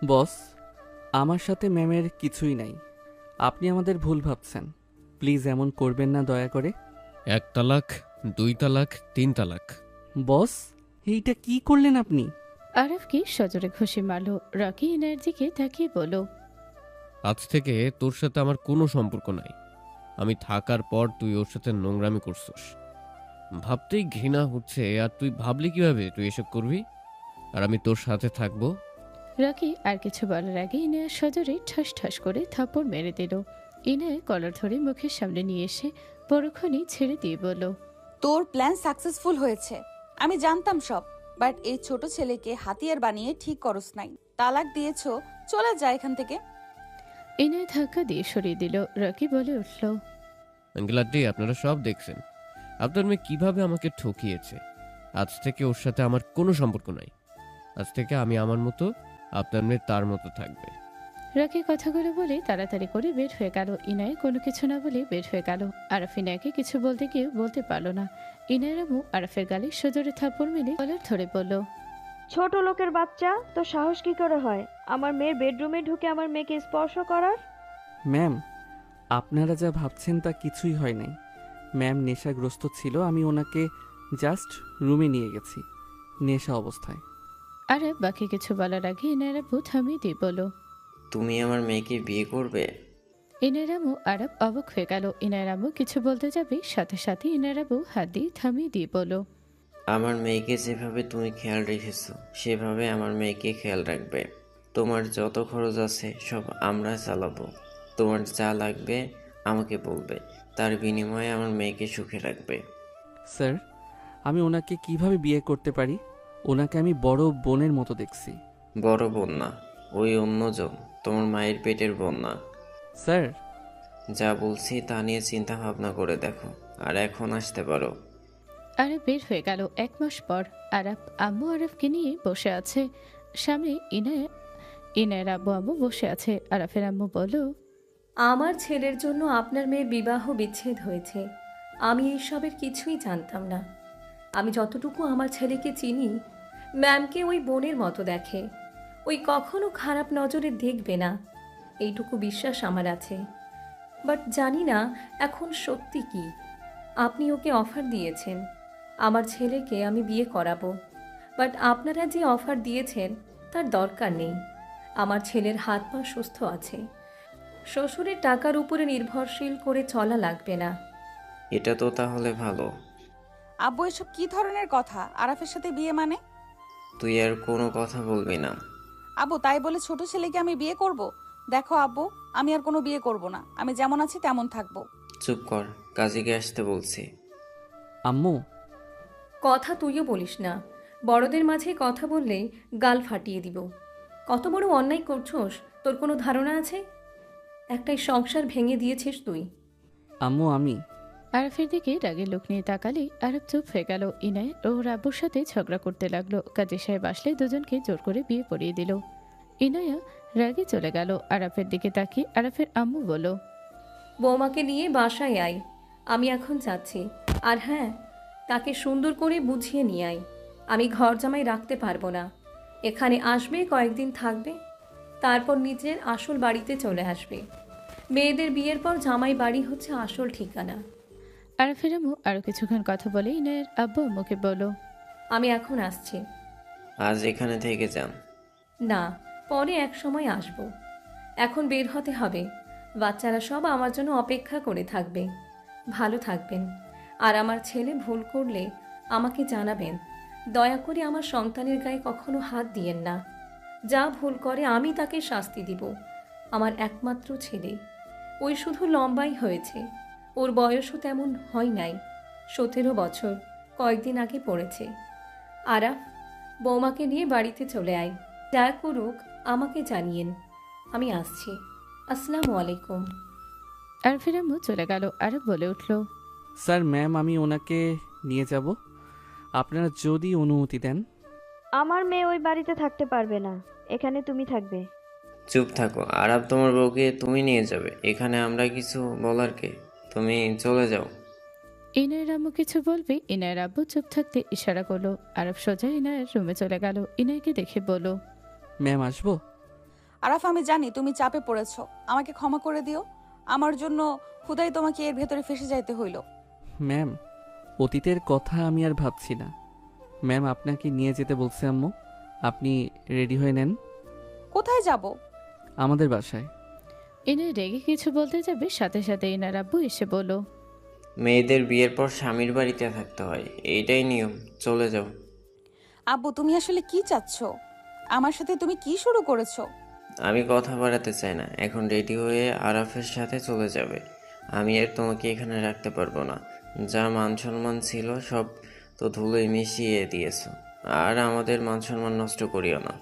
বস, আমার সাথে ম্যামের কিছুই নাই। আপনি আমাদের ভুল ভাবছেন। প্লিজ এমন করবেন না দয়া করে। 1 তালাক, 2 তালাক, 3 তালাক। বস, এইটা কি করলেন আপনি? আরব কি সজোরে ঘুষি মারল। রকি ইনায়ের দিকে তাকিয়ে বলল, আজ থেকে তোর সাথে আমার কোনো সম্পর্ক নাই। আমি থাকার পর তুই ওর সাথে নোংরামি করছিস। ভাবতেই ঘৃণা হচ্ছে। আর তুই ভাবলি কিভাবে তুই এসব করবি? আর আমি তোর সাথে থাকবো? রকি আর কিছু বলার আগে ইনায়া সজোরে ঠাস ঠাস করে থাপ্পড় মেরে দিল। ইনায়া কলার ধরে মুখের সামনে নিয়ে এসে পরক্ষণেই ছেড়ে দিয়ে বলল, তোর প্ল্যান সাকসেসফুল হয়েছে। আমি জানতাম সব, বাট এই ছোট ছেলেকে হাতিয়ার বানিয়ে ঠিক করস নাই। তালাক দিয়েছো, চলে যা এখান থেকে। ইনায়া ধাক্কা দিয়ে সরিয়ে দিল। রকি বলে উঠল, আঙ্কেল আন্টি, আপনারা সব দেখছেন আপনার মেয়ে কিভাবে আমাকে ঠকিয়েছে। আজ থেকে ওর সাথে আমার কোনো সম্পর্ক নাই। আজ থেকে আমি আমার মতো, আপনার মেয়ে তার মতো থাকবে। রকি কথাগুলো বলে তাড়াতাড়ি করে বের হয়ে গেল। ইনায় কোনো কিছু না বলে বের হয়ে গেল। আরাফ ইনায়াকে কিছু বলতে গিয়ে বলতে পারল না। ইনায়ের আম্মু আরাফের গালে সজোরে থাপ্পড় মেরে কলার ধরে বলল, ছোট লোকের বাচ্চা, তো সাহস কি করে হয় আমার মেয়ের বেডরুমে ঢুকে আমার মেয়েকে স্পর্শ করার? ম্যাম, আপনারা যা ভাবছেন তা কিছুই হয় নাই। ম্যাম নেশাগ্রস্ত ছিল, আমি ওনাকে জাস্ট রুমে নিয়ে গেছি নেশা অবস্থায়। আরাফ বাকি কিছু বলার আগে ইনায়ের আব্বু থামিয়ে দিয়ে বলল, তুমি আমার মেয়েকে বিয়ে করবে? ইনায়ের আম্মু আরাফ অবাক হয়ে গেল। ইনায়ের আম্মু কিছু বলতে যাবে, সাথে সাথে ইনায়ের আব্বু হাত দিয়ে থামিয়ে দিয়ে বলল, আমার মেয়েকে যেভাবে তুমি খেয়াল রেখেছো সেভাবে আমার মেয়েকে খেয়াল রাখবে। তোমার যত খরচ আছে সব আমরা চালাবো। তোমার যা লাগবে আমাকে বলবে, তার বিনিময়ে আমার মেয়েকে সুখে রাখবে। স্যার, আমি ওনাকে কিভাবে বিয়ে করতে পারি? ওনাকে আমি বড় বোনের মতো দেখছি। বড় বোন না, ওই অন্যজন, তোমার মায়ের পেটের বোন না। স্যার, যা বলছি তা নিয়ে চিন্তা ভাবনা করে দেখো, আর এখন আসতে পারো। আরাফ বের হয়ে গেল। 1 মাস পর আরাফ আম্মু আরাফকে নিয়ে বসে আছে। সামনে ইনায়ের আব্বু আম্মু বসে আছে। আরাফের আম্মু বলল, আমার ছেলের জন্য আপনার মেয়ের বিবাহ বিচ্ছেদ হয়েছে। আমি এইসবের কিছুই জানতাম না। আমি যতটুকু আমার ছেলেকে চিনি, ম্যামকে ওই বোনের মতো দেখে। ওই কখনো খারাপ নজরে দেখবে না, এইটুকু বিশ্বাস আমার আছে। বাট জানি না এখন সত্যি কি। আপনি ওকে অফার দিয়েছেন আমার ছেলেকে আমি বিয়ে করাবো, বাট আপনারা যে অফার দিয়েছেন তার দরকার নেই। আমার ছেলের হাত পা সুস্থ আছে, শ্বশুরের টাকার উপরে নির্ভরশীল করে চলা লাগবে না। এটা তো তাহলে ভালো। আব্বু, এসব কি ধরনের কথা? আরাফের সাথে বিয়ে মানে? তুই আর কোনো কথা বলবি না। আব্বু, তাই বলে ছোট ছেলেকে আমি বিয়ে করব? দেখো আব্বু, আমি আর কোনো বিয়ে করব না। আমি যেমন আছি তেমন থাকবো। চুপ কর, কাজীকে আসতে বলছি। আম্মু, কথা তুইও বলিস না, বড়দের মাঝে কথা বললে গাল ফাটিয়ে দিব। কত বড় অন্যায় করছোস তোর কোনো ধারণা আছে? একটাই সংসার ভেঙে দিয়েছিস তুই। আম্মু, আমি আরাফের দিকে রাগের লোক নিয়ে তাকালে আরাফ চুপ হয়ে গেল। ইনায় ও আব্বুর সাথে ঝগড়া করতে লাগলো। কাজী সাহেব আসলে দুজনকে জোর করে বিয়ে পড়িয়ে দিল। ইনায়া রাগে চলে গেল। আরাফের দিকে তাকিয়ে আরাফের আম্মু বলল, বৌমাকে নিয়ে বাসায় আয়, আমি এখন যাচ্ছি। আর হ্যাঁ, তাকে সুন্দর করে বুঝিয়ে নিয়ে আয়। আমি ঘর জামাই রাখতে পারবো না। এখানে আসবে, কয়েকদিন থাকবে, তারপর নিজের আসল বাড়িতে চলে আসবে। মেয়েদের বিয়ের পর জামাই বাড়ি হচ্ছে আসল ঠিকানা। আরাফের আম্মু আরো কিছুক্ষণ কথা বলে ইনায়ের আব্বু আম্মুকে বলল, আমি এখন আসছি। আজ এখানে থেকে যান। না, পরে এক সময় আসব। এখন বের হতে হবে। বাচ্চারা সব আমার জন্য অপেক্ষা করে থাকবে। ভালো থাকবেন। আর আমার ছেলে ভুল করলে আমাকে জানাবেন। দয়া করে আমার সন্তানের গায়ে কখনো হাত দিয়েন না। যা ভুল করে আমি তাকে শাস্তি দিব। আমার একমাত্র ছেলে, ওই শুধু লম্বাই হয়েছে, ওর বয়সও তেমন হয় নাই। 17 বছর কয়েকদিন আগে পড়েছে। আরাফ, বৌমাকে নিয়ে বাড়িতে চলে আয়। যা করুক আমাকে জানিয়েন। আমি আসছি। আসসালামু আলাইকুম। আরাফের আম্মু চলে গেল। আরাফ বলে উঠল, স্যার, ম্যাম, আমি ওনাকে নিয়ে যাব, আপনারা যদি অনুমতি দেন। আমার মেয়ে ওই বাড়িতে থাকতে পারবে না, এখানে তুমি থাকবে। চুপ থাকো। আরাব তোমার বউকে তুমি নিয়ে যাবে, এখানে আমরা কিছু বলার কে? তুমি চলে যাও। ইনায়ের আম্মু কিছু বলবে, ইনায়ের আব্বু চুপ থাকতে ইশারা করলো। আরাফ সোজা ইনায়ের রুমে চলে গেল। ইনায়কে দেখে বলল, ম্যাম, আসবো? আরাফ, আমি জানি তুমি চাপে পড়েছো, আমাকে ক্ষমা করে দিও। আমার জন্য খুদাই তোমাকে এর ভেতরে ফেসে যাইতে হইল। ম্যাম, অতীতের কথা আমি আর ভাবছি না। ম্যাম, আপনাকে নিয়ে যেতে বলছে আম্মু। আপনি রেডি হয়ে নেন। কোথায় যাব? আমাদের বাসায়। ইনায় রেগে কিছু বলতে যাবে, সাথে সাথে ইনার আব্বু এসে বলল, মেয়েদের বিয়ের পর স্বামীর বাড়িতে থাকতে হয়, এইটাই নিয়ম। চলে যাও। আব্বু, তুমি আসলে কি চাচ্ছ? আমার সাথে তুমি কি শুরু করেছো? আমি কথা বাড়াতে চাই না, এখন রেডি হয়ে আরাফের সাথে চলে যাবে। আমি আর তোমাকে এখানে রাখতে পারবো না। যা মান সম্মান ছিল সব তো ধুলোয় মিশিয়ে দিয়েছো, আর আমাদের মান সম্মান নষ্ট করিও না।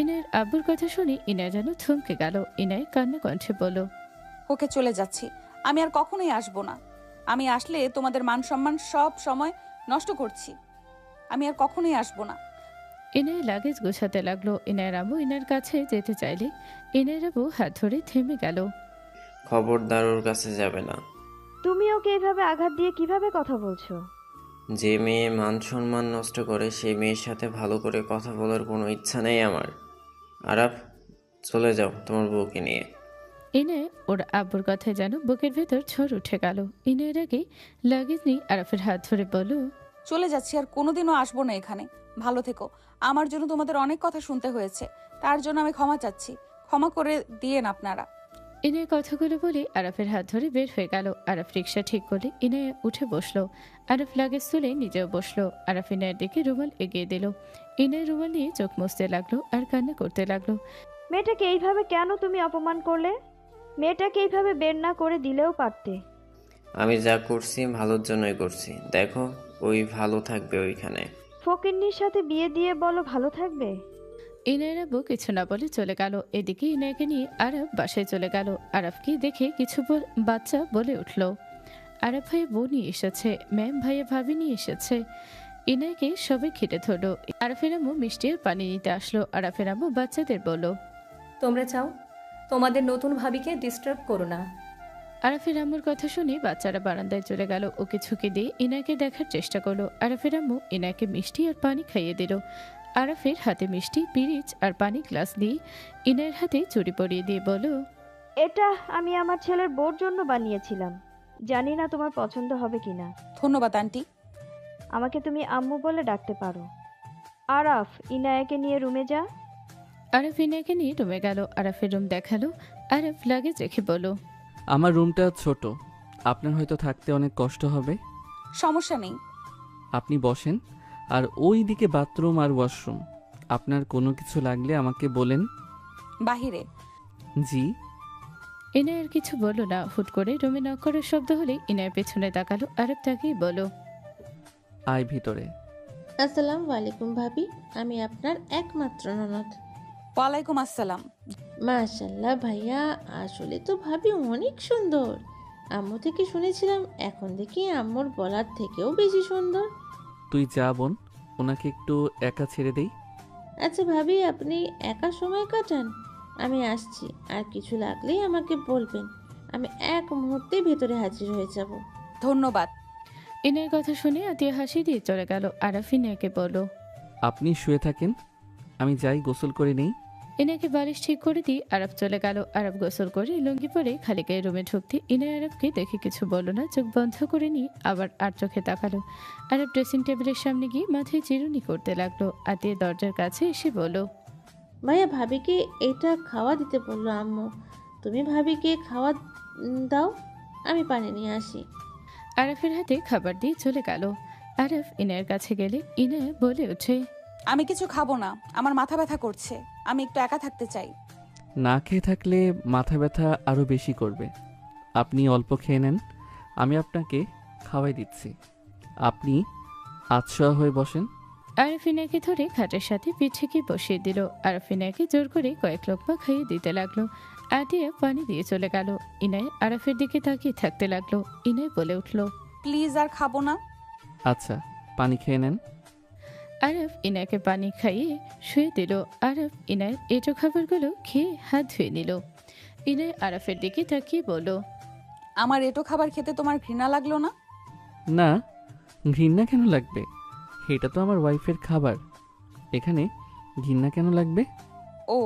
ইনার আব্বুর কথা শুনে ইনায় যেন থমকে গেল। ইনায় কান্না কণ্ঠে বলল, ওকে, চলে যাচ্ছি। আমি আর কখনোই আসবো না। আমি আসলে তোমাদের মান সম্মান সব সময় নষ্ট করছি। আমি আর কখনোই আসবো না। ইনায় লাগেজ গোছাতে লাগলো। ইনায়ের আব্বু ইনার কাছে যেতে চাইলে ইনায়ের আব্বু হাত ধরে থেমে গেল। খবরদার ওর কাছে যাবে না। তুমি ওকে এভাবে আঘাত দিয়ে কিভাবে কথা বলছো? যে মেয়ে মান সম্মান নষ্ট করে সেই মেয়ের সাথে ভালো করে কথা বলার কোনো ইচ্ছা নেই আমার। আরাফ, চলে যাও তোমার বউকে নিয়ে। ইনায় ওর আব্বুর কথায় যেন বুকের ভেতর ঝড় উঠে গেল। ইনায়ের আগে লাগেজ নিয়ে আরাফের হাত ধরে বলল, চলে যাচ্ছি, আর কোনোদিনও আসবো না এখানে। ভালো থেকো। আমার জন্য তোমাদের অনেক কথা শুনতে হয়েছে, তার জন্য আমি ক্ষমা চাচ্ছি। ক্ষমা করে দিয়েন আপনারা। ইনায় কথাগুলো বলে আরাফের হাত ধরে বের হয়ে গেল। আরাফ রিক্সা ঠিক করলে ইনায় উঠে বসলো। আরাফ লাগেজ তুলে নিজেও বসলো। আরাফ ইনায়ের দিকে রুমাল এগিয়ে দিল। ইনায় রুমাল নিয়ে চোখ মুছতে লাগলো আর কান্না করতে লাগলো। মেয়েটাকে এইভাবে কেন তুমি অপমান করলে? মেয়েটাকে এইভাবে বের না করে দিলেও পারতে। আমি যা করছি ভালোর জন্যই করছি। দেখো, ওই ভালো থাকবে ওইখানে। ফকিন্নির সাথে বিয়ে দিয়ে বলো ভালো থাকবে? ইনায়ের আব্বু কিছু না বলে চলে গেল। এদিকে ইনায়কে নিয়ে আরাফ বাসায় চলে গেল। আরাফকে দেখে কিছু বাচ্চা বলে উঠল, আরাফ ভাই বউ নিয়ে এসেছে, ম্যাম ভাইয়া ভাবি নিয়ে এসেছে। ইনায়কে সবাই ঘিরে ধরলো। আরাফের আম্মু মিষ্টি আর পানি নিতে আসলো। আরাফের আম্মু বাচ্চাদের বলল, তোমরা চাও, তোমাদের নতুন ভাবিকে ডিস্টার্ব করো না। আরাফের আম্মুর কথা শুনে বাচ্চারা বারান্দায় চলে গেল। ওকে ঝুঁকে দিয়ে ইনায়কে দেখার চেষ্টা করলো। আরাফের আম্মু ইনায়কে মিষ্টি আর পানি খাইয়ে দিল। আরাফের হাতে মিষ্টি, পিরিচ আর পানি গ্লাস দিয়ে ইনায়ের হাতে চুড়ি পরিয়ে দিয়ে বলল, এটা আমি আমার ছেলের বউর জন্য বানিয়েছিলাম। জানি না তোমার পছন্দ হবে কিনা। ধন্যবাদ আন্টি। আমাকে তুমি আম্মু বলে ডাকতে পারো। আরাফ, ইনায়াকে নিয়ে রুমে যা। আরাফ ইনায়কে নিয়ে রুমে গেল। আরাফের রুম দেখালো। আরাফ লাগেজ রেখে বলল, আমার রুমটা ছোট, আপনার হয়তো থাকতে অনেক কষ্ট হবে। সমস্যা নেই। আপনি বসেন, আর ওই দিকে বাথরুম আর ওয়াশরুম। আপনার কোনো কিছু লাগলে আমাকে বলেন। বাহিরে। জি। ইনায়ের কিছু বলল না। হুট করে রুমে নক করার শব্দ হলে ইনায়ের পেছনে তাকালো। আরাফ তাকেই বলল, আয় ভিতরে। আসসালামু আলাইকুম ভাবি, আমি আপনার একমাত্র ননদ। ওয়ালাইকুম আসসালাম। মাশাল্লাহ ভাইয়া, আসলে তো ভাবি অনেক সুন্দর। আম্মু থেকে শুনেছিলাম, এখন দেখি আম্মুর বলার থেকেও বেশি সুন্দর। তুই যা বোন, ওনাকে একটু একা ছেড়ে দেই। আচ্ছা ভাবি, আপনি একা সময় কাটান? আমি আসছি, আর কিছু লাগলেই আমাকে বলবেন। আমি এক মুহূর্তে ভেতরে হাজির হয়ে যাব। ধন্যবাদ। ইনায়ের কথা শুনে আতিয়া হাসি দিয়ে চলে গেল। আরাফ ইনায়কে বলল, আপনি শুয়ে থাকেন, আমি যাই গোসল করে নেই। ইনায়কে বালিশ ঠিক করে দিয়ে আরাফ চলে গেল। আরাফ গোসল করে লুঙ্গি পরে খালি গায়ে রুমে ঢুকতে ইনায় আরাফকে দেখে কিছু বলল না। চোখ বন্ধ করে নিয়ে আবার আর চোখে তাকালো। আরাফ ড্রেসিং টেবিলের সামনে গিয়ে মাথায় চিরুনি করতে লাগলো। আতিয়া দরজার কাছে এসে বলল, ভাইয়া, ভাবিকে এটা খাওয়া দিতে বললো আম্মু। তুমি ভাবিকে খাওয়া দাও, আমি পানি নিয়ে আসি। আরাফের হাতে খাবার দিয়ে চলে গেল। আরাফ ইনায়ের কাছে গেলে ইনায় বলে ওঠে, আমি কিছু খাবো না, আমার মাথা ব্যথা করছে। আমি একটু একা থাকতে চাই। না খেয়ে থাকলে মাথা ব্যথা আরও বেশি করবে। আপনি অল্প খেয়ে নেন, আমি আপনাকে খাওয়াই দিচ্ছি। আপনি আতশোয়া হয়ে বসেন। আরাফ ইনায়কে ধরে খাটের সাথে পিঠেকে বসিয়ে দিল। আরাফ ইনায়কে জোর করে কয়েক লোকমা খাইয়ে দিতে লাগলো। আতিয়া পানি দিয়ে চলে গেল। ইনায় আরাফের দিকে তাকিয়ে থাকতে লাগলো। ইনায় বলে উঠল, প্লিজ, আর খাবো না। আচ্ছা, পানি খেয়ে নেন। আরাফ ইনায়কে পানি খাইয়ে শুয়ে দিল। আরাফ ইনায়ের এঁটো খাবারগুলো খেয়ে হাত ধুয়ে নিল। ইনায় আরাফের দিকে তাকিয়ে বলল, আমার এটো খাবার খেতে তোমার ঘৃণা লাগলো না? না, ঘৃণা কেন লাগবে? এটা তো আমার ওয়াইফের খাবার, এখানে ঘৃণা কেন লাগবে? ও।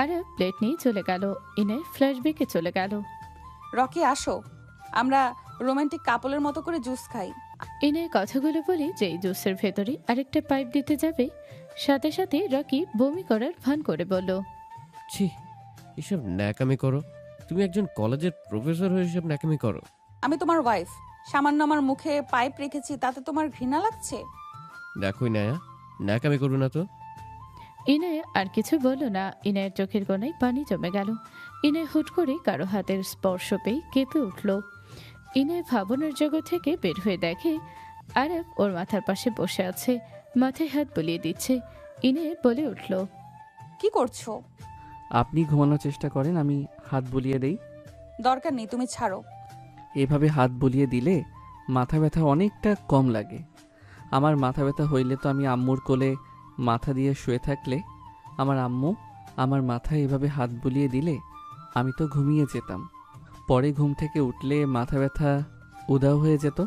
আরব প্লেট নিয়ে চলে গেল। ইনায় ফ্ল্যাশব্যাকে চলে গেল। রকি আসো, আমরা রোমান্টিক কাপলের মতো করে জুস খাই। ইনায় কথাগুলো বলে যেই জুসের ভেতরে আরেকটা পাইপ দিতে যাবে, সাথে সাথে রকি বমি করার ভান করে বলল, ছি, এসব ন্যাকামি করো? তুমি একজন কলেজের প্রফেসর হয়ে এসব ন্যাকামি করো? আমি তোমার ওয়াইফ, সামান্য আমার মুখে পাইপ রেখেছি, তাতে তোমার ঘৃণা লাগছে? দেখোই নায়া, ন্যাকামি করো না তো। ইনায় আর কিছু বলল না। ইনায়ের চোখের কোণায় পানি জমে গেল। ইনায় হুট করে কারো হাতের স্পর্শ পেয়ে কেঁপে উঠল। ইনায় ভাবনার জগৎ থেকে বের হয়ে দেখে আরব ওর মাথার পাশে বসে আছে, মাথায় হাত বুলিয়ে দিচ্ছে। ইনায় বলে উঠল, কি করছো? আপনি ঘুমানোর চেষ্টা করেন, আমি হাত বুলিয়ে দেই। দরকার নেই, তুমি ছাড়ো। এভাবে হাত বুলিয়ে দিলে মাথা ব্যথা অনেকটা কম লাগে। আমার মাথা ব্যথা হইলে তো আমি আম্মুর কোলে মাথা দিয়ে শুয়ে থাকলে আমার আম্মু আমার মাথায় এভাবে হাত বুলিয়ে দিলে আমি তো ঘুমিয়ে যেতাম। পরে ঘুম থেকে উঠলে মাথা ব্যথা উধাও হয়ে যেত।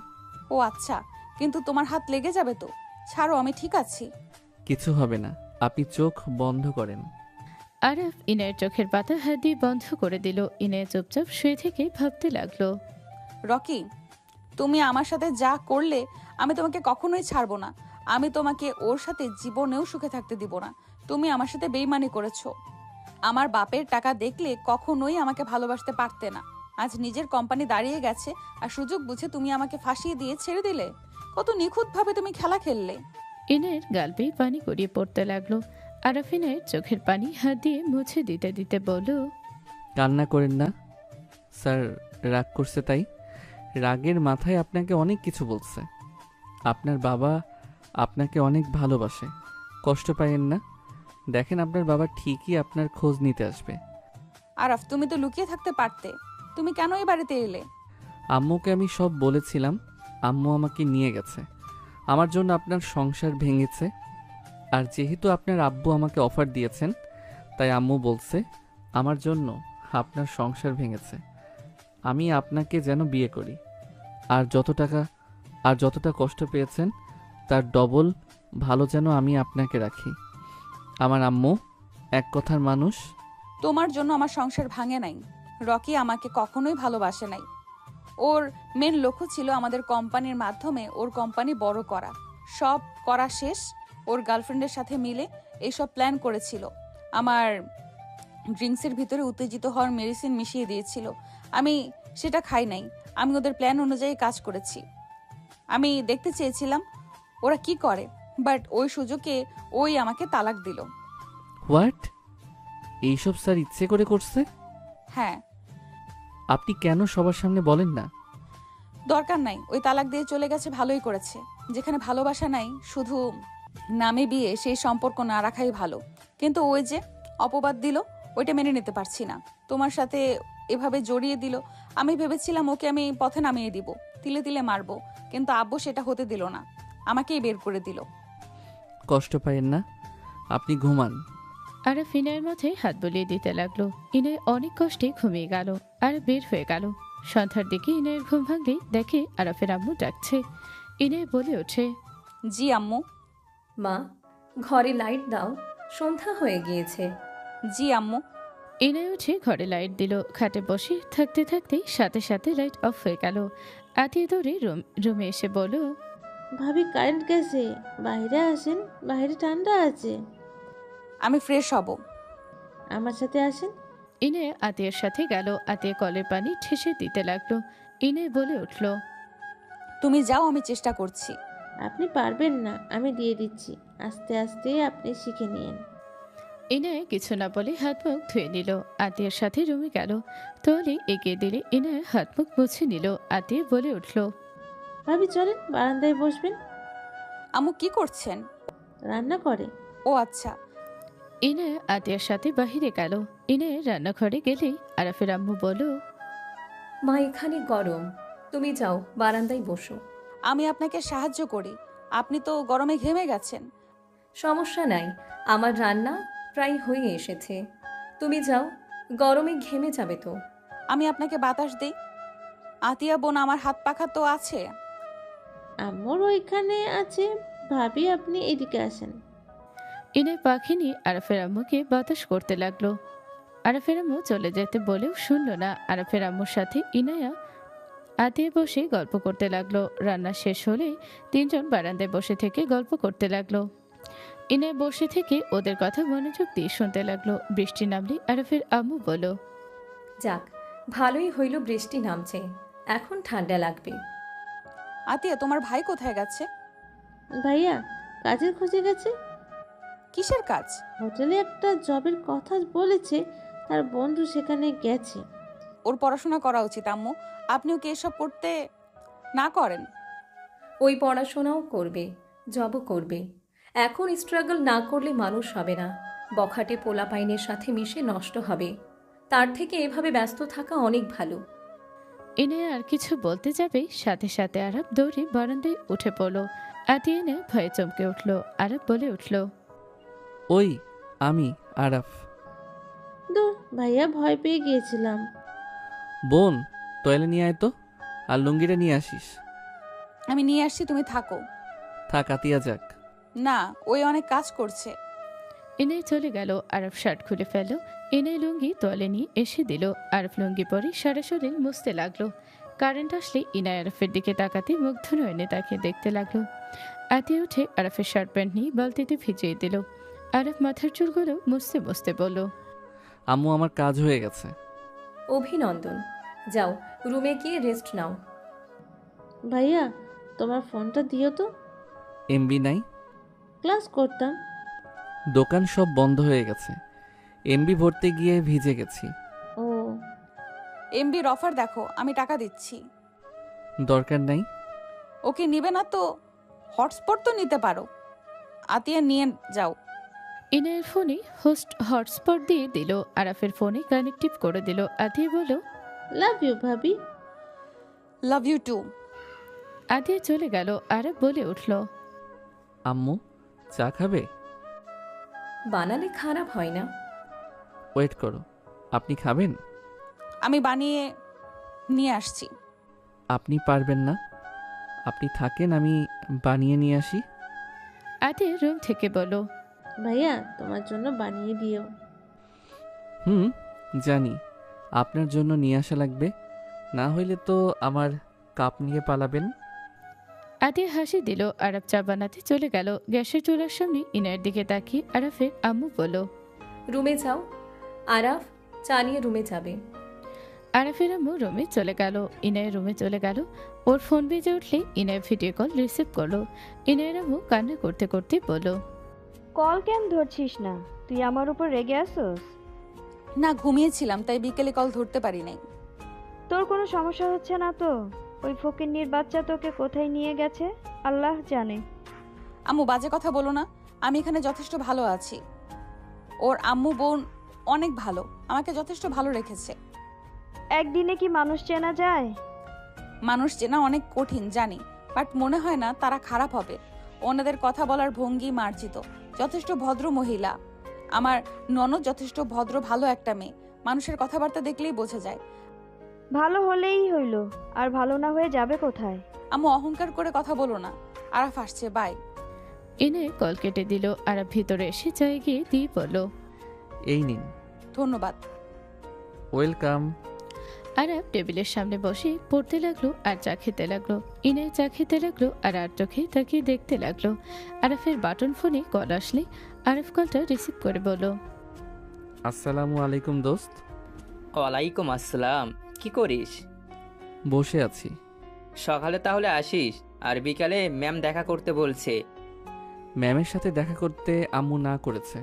ও আচ্ছা, কিন্তু তোমার হাত লেগে যাবে তো। ছাড়ো, আমি ঠিক আছি। কিছু হবে না, আপনি চোখ বন্ধ করেন। আরব ইনায়ের চোখের পাতা হাত দিয়ে বন্ধ করে দিল। ইনায় চুপচাপ শুয়ে থেকে ভাবতে লাগলো, রকি, তুমি আমার সাথে যা করলে আমি তোমাকে কখনোই ছাড়বো না। আমি তোমাকে ওর সাথে জীবনেও সুখে থাকতে দিব না। তুমি আমার সাথে বেইমানি করেছো। আমার বাপের টাকা দেখলে কখনোই আমাকে ভালোবাসতে পারতে না। আজ নিজের কোম্পানি দাঁড়িয়ে গেছে আর সুযোগ বুঝে তুমি আমাকে ফাঁসিয়ে দিয়ে ছেড়ে দিলে। কত নিখুঁতভাবে তুমি খেলা খেললে। ইনায়ের গাল বেয়ে পানি গড়িয়ে পড়তে লাগলো। আরব ইনায়ের চোখের পানি হাত দিয়ে মুছে দিতে দিতে বলল, কান্না করেন না স্যার, রাগ করছে তাই। রাগের মাথায় আপনাকে অনেক কিছু বলছে। আপনার বাবা আপনাকে অনেক ভালোবাসে, কষ্ট পাইয়েন না। দেখেন আপনার বাবা ঠিকই আপনার খোঁজ নিতে আসবে। আরাফ, তুমি তো লুকিয়ে থাকতে পারতে। তুমি কেন এই বাড়িতে এলে? আম্মুকে আমি সব বলেছিলাম, আম্মু আমাকে নিয়ে গেছে। আমার জন্য আপনার সংসার ভেঙেছে, আর যেহেতু আপনার আব্বু আমাকে অফার দিয়েছেন, তাই আম্মু বলছে আমার জন্য আপনার সংসার ভেঙেছে। আমি আপনাকে যেন বিয়ে করি, আর যতটা কষ্ট পেয়েছেন তার ডবল ভালো যেন আমি আপনাকে রাখি। আমার আম্মু এক কথার মানুষ। তোমার জন্য আমার সংসার ভাঙে নাই। রকি আমাকে কখনোই ভালোবাসে নাই। ওর মেন লক্ষ্য ছিল আমাদের কোম্পানির মাধ্যমে ওর কোম্পানি বড় করা। সব করা শেষ, ওর গার্লফ্রেন্ডের সাথে মিলে এইসব প্ল্যান করেছিল। আমার ড্রিঙ্কসের ভিতরে উত্তেজিত হওয়ার মেডিসিন মিশিয়ে দিয়েছিল। আমি সেটা খাই নাই। আমি ওদের প্ল্যান অনুযায়ী কাজ করেছি। আমি দেখতে চেয়েছিলাম ওরা কি করে, বাট ওই সুযোগে ওই আমাকে তালাক দিল। হোয়াট? এইসব স্যার ইচ্ছে করে করছে? হ্যাঁ। আপনি কেন সবার সামনে বলেন না? দরকার নাই, ওই তালাক দিয়ে চলে গেছে, ভালোই করেছে। যেখানে ভালোবাসা নাই, শুধু নামে বিয়ে, সেই সম্পর্ক না রাখাই ভালো। কিন্তু ওই যে অপবাদ দিল, ওইটা মেনে নিতে পারছি না। তোমার সাথে এভাবে জড়িয়ে দিল। আমি ভেবেছিলাম ওকে আমি পথে নামিয়ে দিব, তিলে তিলে মারবো, কিন্তু আব্বু সেটা হতে দিল না, আমাকেই বের করে দিল। কষ্ট পাইয়েন না, আপনি ঘুমান। আরব ইনায়ের মাথায় হাত বুলিয়ে দিতে লাগলো। ইনায় অনেক কষ্টে ঘুমিয়ে গেল আর বের হয়ে গেল। সন্ধ্যার দিকে ইনায়ের ঘুম ভাঙলেই দেখে আরফের আম্মু ডাকছে। ইনায় বলে ওঠে, জি আম্মু। মা, ঘরে লাইট দাও, সন্ধ্যা হয়ে গিয়েছে। জি আম্মু। ইনায় উঠে ঘরে লাইট দিল। খাটে বসে থাকতে থাকতেই সাথে সাথে লাইট অফ হয়ে গেল। আতিয়ে দৌড়ে রুমে এসে বলল, ভাবি কারেন্ট গেছে, বাইরে আসেন, বাইরে ঠান্ডা আছে। আমি ফ্রেশ হব। আমার সাথে আসেন। ইনায় আতিয়ের সাথে গেল। আতিয়ে কলের পানি ঠেসে দিতে লাগলো। ইনায় বলে উঠল, তুমি যাও, আমি চেষ্টা করছি। আপনি পারবেন না, আমি দিয়ে দিচ্ছি। আস্তে আস্তে আপনি শিখে নিন। ইনায় কিছু না বলে হাত মুখ ধুয়ে নিল। আতিয়ের সাথে রুমে গেল। তোয়ালে এগিয়ে দিলে ইনায় হাত মুখ মুছে নিল। আতিয়ে বলে উঠল, ভাবি চলেন, বারান্দায় বসবেন। আম্মু কি করছেন? রান্না করে। ও আচ্ছা। ইনায় আতিয়ের সাথে বাহিরে গেল। ইনায় রান্নাঘরে গেলেই আরাফের আম্মু বলল, মা, এখানে গরম, তুমি যাও বারান্দায় বসো। আমি আপনাকে সাহায্য করি, আপনি তো গরমে ঘেমে গেছেন। সমস্যা নাই, আমার রান্না প্রায় হয়ে এসেছে। তুমি যাও, গরমে ঘেমে যাবে তো। আমি আপনাকে বাতাস দেই। আতিয়া বোন আমার হাত পাখা তো আছে। আম্মুর ওইখানে আছে। ভাবি আপনি এদিকে আসেন। ইনায় পাখি নিয়ে আরাফের আম্মুকে বাতাস করতে লাগলো। আরাফের আম্মু চলে যেতে বলেও শুনল না। আরাফের আম্মুর সাথে ইনায়া আতিয়ে বসে গল্প করতে লাগলো। রান্না শেষ হলে তিনজন বারান্দায় বসে থেকে গল্প করতে লাগলো। ইনায়া বসে থেকে ওদের কথা মনোযোগ দিয়ে শুনতে লাগলো। বৃষ্টি নামলে আরাফের আম্মু বলল, যাক, ভালোই হইল বৃষ্টি নামছে, এখন ঠান্ডা লাগবে। আতিয়া, তোমার ভাই কোথায় গেছে? ভাইয়া কাজের খোঁজে গেছে। কিসের কাজ? হোটেলে একটা জবের কথা বলেছে, তার বন্ধু সেখানে গেছে। ওর পড়াশোনা করা উচিত আম্মু। আপনিও কি এসব করতে না করেন? ওই পড়াশোনাও করবে, জবও করবে। এখন স্ট্রাগল না করলে মানুষ হবে না, বখাটে পোলাপাইনের সাথে মিশে নষ্ট হবে। তার থেকে এভাবে ব্যস্ত থাকা অনেক ভালো। ইনায়া আর কিছু বলতে যাবে, সাথে সাথে আরাফ দৌড়ে বারান্দায় উঠে পড়ল। আতিয়া না ভয়ে চমকে উঠল। আরাফ বলে উঠল, ওই আমি আরাফ। দূর, ভাইয়া ভয় পেয়ে গিয়েছিলাম। বোন, টয়লে নিয়ে আয় তো, আর লুঙ্গিটা নিয়ে আসিস। আমি নিয়ে আসছি, তুমি থাকো। থাক, আতিয়া যাক। না, ওই অনেক কাজ করছে। ইনায় চলে গেল। আরাফ শার্ট খুলে ফেলল। ইনায় লুঙ্গি তোয়ালে নিয়ে এসে দিল। আরাফ লুঙ্গি পরে সারা শরীর মুছতে লাগলো। কারেন্ট আসলে ইনায় আরাফের দিকে তাকাতে মুগ্ধ নয়নে তাকে দেখতে লাগলো। আতিয়া উঠে আরাফের শার্ট প্যান্ট নিয়ে বালতিতে ভিজিয়ে দিল। আরাফ মাথার চুলগুলো মুছতে মুছতে বলল, আম্মু, আমার কাজ হয়ে গেছে। অভিনন্দন। যাও, রুমে গিয়ে রেস্ট নাও। ভাইয়া তোমার ফোনটা দিও তো, এমবি নাই। ক্লাস করতাম। দোকান সব বন্ধ হয়ে গেছে, এমবি ভরতে গিয়ে ভিজে গেছি। ও, এমবির অফার দেখো, আমি টাকা দিচ্ছি। দরকার নাই। ওকে নিবে না তো হটস্পট তো নিতে পারো। আতিয়া, নিয়ে যাও। ইনায়ের ফোনে হোস্ট হটস্পট দিয়ে দিল। আরাফের ফোনে কানেক্টিভ করে দিল। আতিয়া বলল, লাভ ইউ ভাবি। লাভ ইউ টু। আতিয়া চলে গেল। আরাফ বলে উঠল, আম্মু, চা খাবে? বানালে খারাপ হয় না। ওয়েট করো, আপনি খাবেন? আমি বানিয়ে নিয়ে আসছি। আপনি পারবেন না, আপনি থাকেন, আমি বানিয়ে নিয়ে আসি। আতিয়া রুম থেকে বলল, ভাইয়া তোমার জন্য বানিয়ে দিও। জানি, আপনার জন্য নিয়ে আসা লাগবে, না হইলে তো আমার কাপ নিয়ে পালাবেন। আতিয়া হাসি দিল। আরাফ চা বানাতে চলে গেল। গ্যাসের চুলার সামনে ইনায়ের দিকে তাকিয়ে আরাফের আম্মু বলল, রুমে যাও। আরাফ চা নিয়ে রুমে যাবে। আরাফের আম্মু রুমে চলে গেল। ইনায়ের রুমে চলে গেল। ওর ফোন বেজে উঠলে ইনায় ভিডিও কল রিসিভ করলো। ইনায়ের আম্মু কান্না করতে করতে বলল, কল কেন ধরছিস না? তুই আমার উপর রেগে আসোস? না, ঘুমিয়েছিলাম, তাই বিকেলে কল ধরতে পারি নাই। তোর কোনো সমস্যা হচ্ছে না তো? ওই ফকিন্নির বাচ্চা তোকে কোথায় নিয়ে গেছে আল্লাহ জানে। আম্মু, বাজে কথা বলো না। আমি এখানে যথেষ্ট ভালো আছি। ওর আম্মু বোন অনেক ভালো, আমাকে যথেষ্ট ভালো রেখেছে। একদিনে কি মানুষ চেনা যায়? মানুষ চেনা অনেক কঠিন জানি, বাট মনে হয় না তারা খারাপ হবে। ওনাদের কথা বলার ভঙ্গি মার্জিত, যথেষ্ট ভদ্র মহিলা। আমার ননদ যথেষ্ট ভদ্র, ভালো একটা মেয়ে। মানুষের কথাবার্তা দেখলেই বোঝা যায়। ভালো হলেই হইল, আর ভালো না হয়ে যাবে কোথায়? আম্মু, অহংকার করে কথা বলো না। আরাফ আসছে, বাই। ইনায় কল কেটে দিল। আরাফ ভিতরে এসে চায়ে গিয়ে দিয়ে বলল, এই নিন। ধন্যবাদ। ওয়েলকাম। আরাফ টেবিলের সামনে বসে পড়তে লাগলো আর চা খেতে লাগলো। ইনায় চা খেতে লাগলো আর চোখে তাকিয়ে দেখতে লাগলো। আরাফের বাটন ফোনে কল আসলে আরাফ কলটা রিসিভ করে বলল, আসসালামু আলাইকুম দোস্ত। ওয়ালাইকুম আসসালাম। কি করিস? বসে আছি। সকালে তাহলে আসিস, আর বিকালে ম্যাম দেখা করতে বলছে। ম্যামের সাথে দেখা করতে আম্মু না করেছে।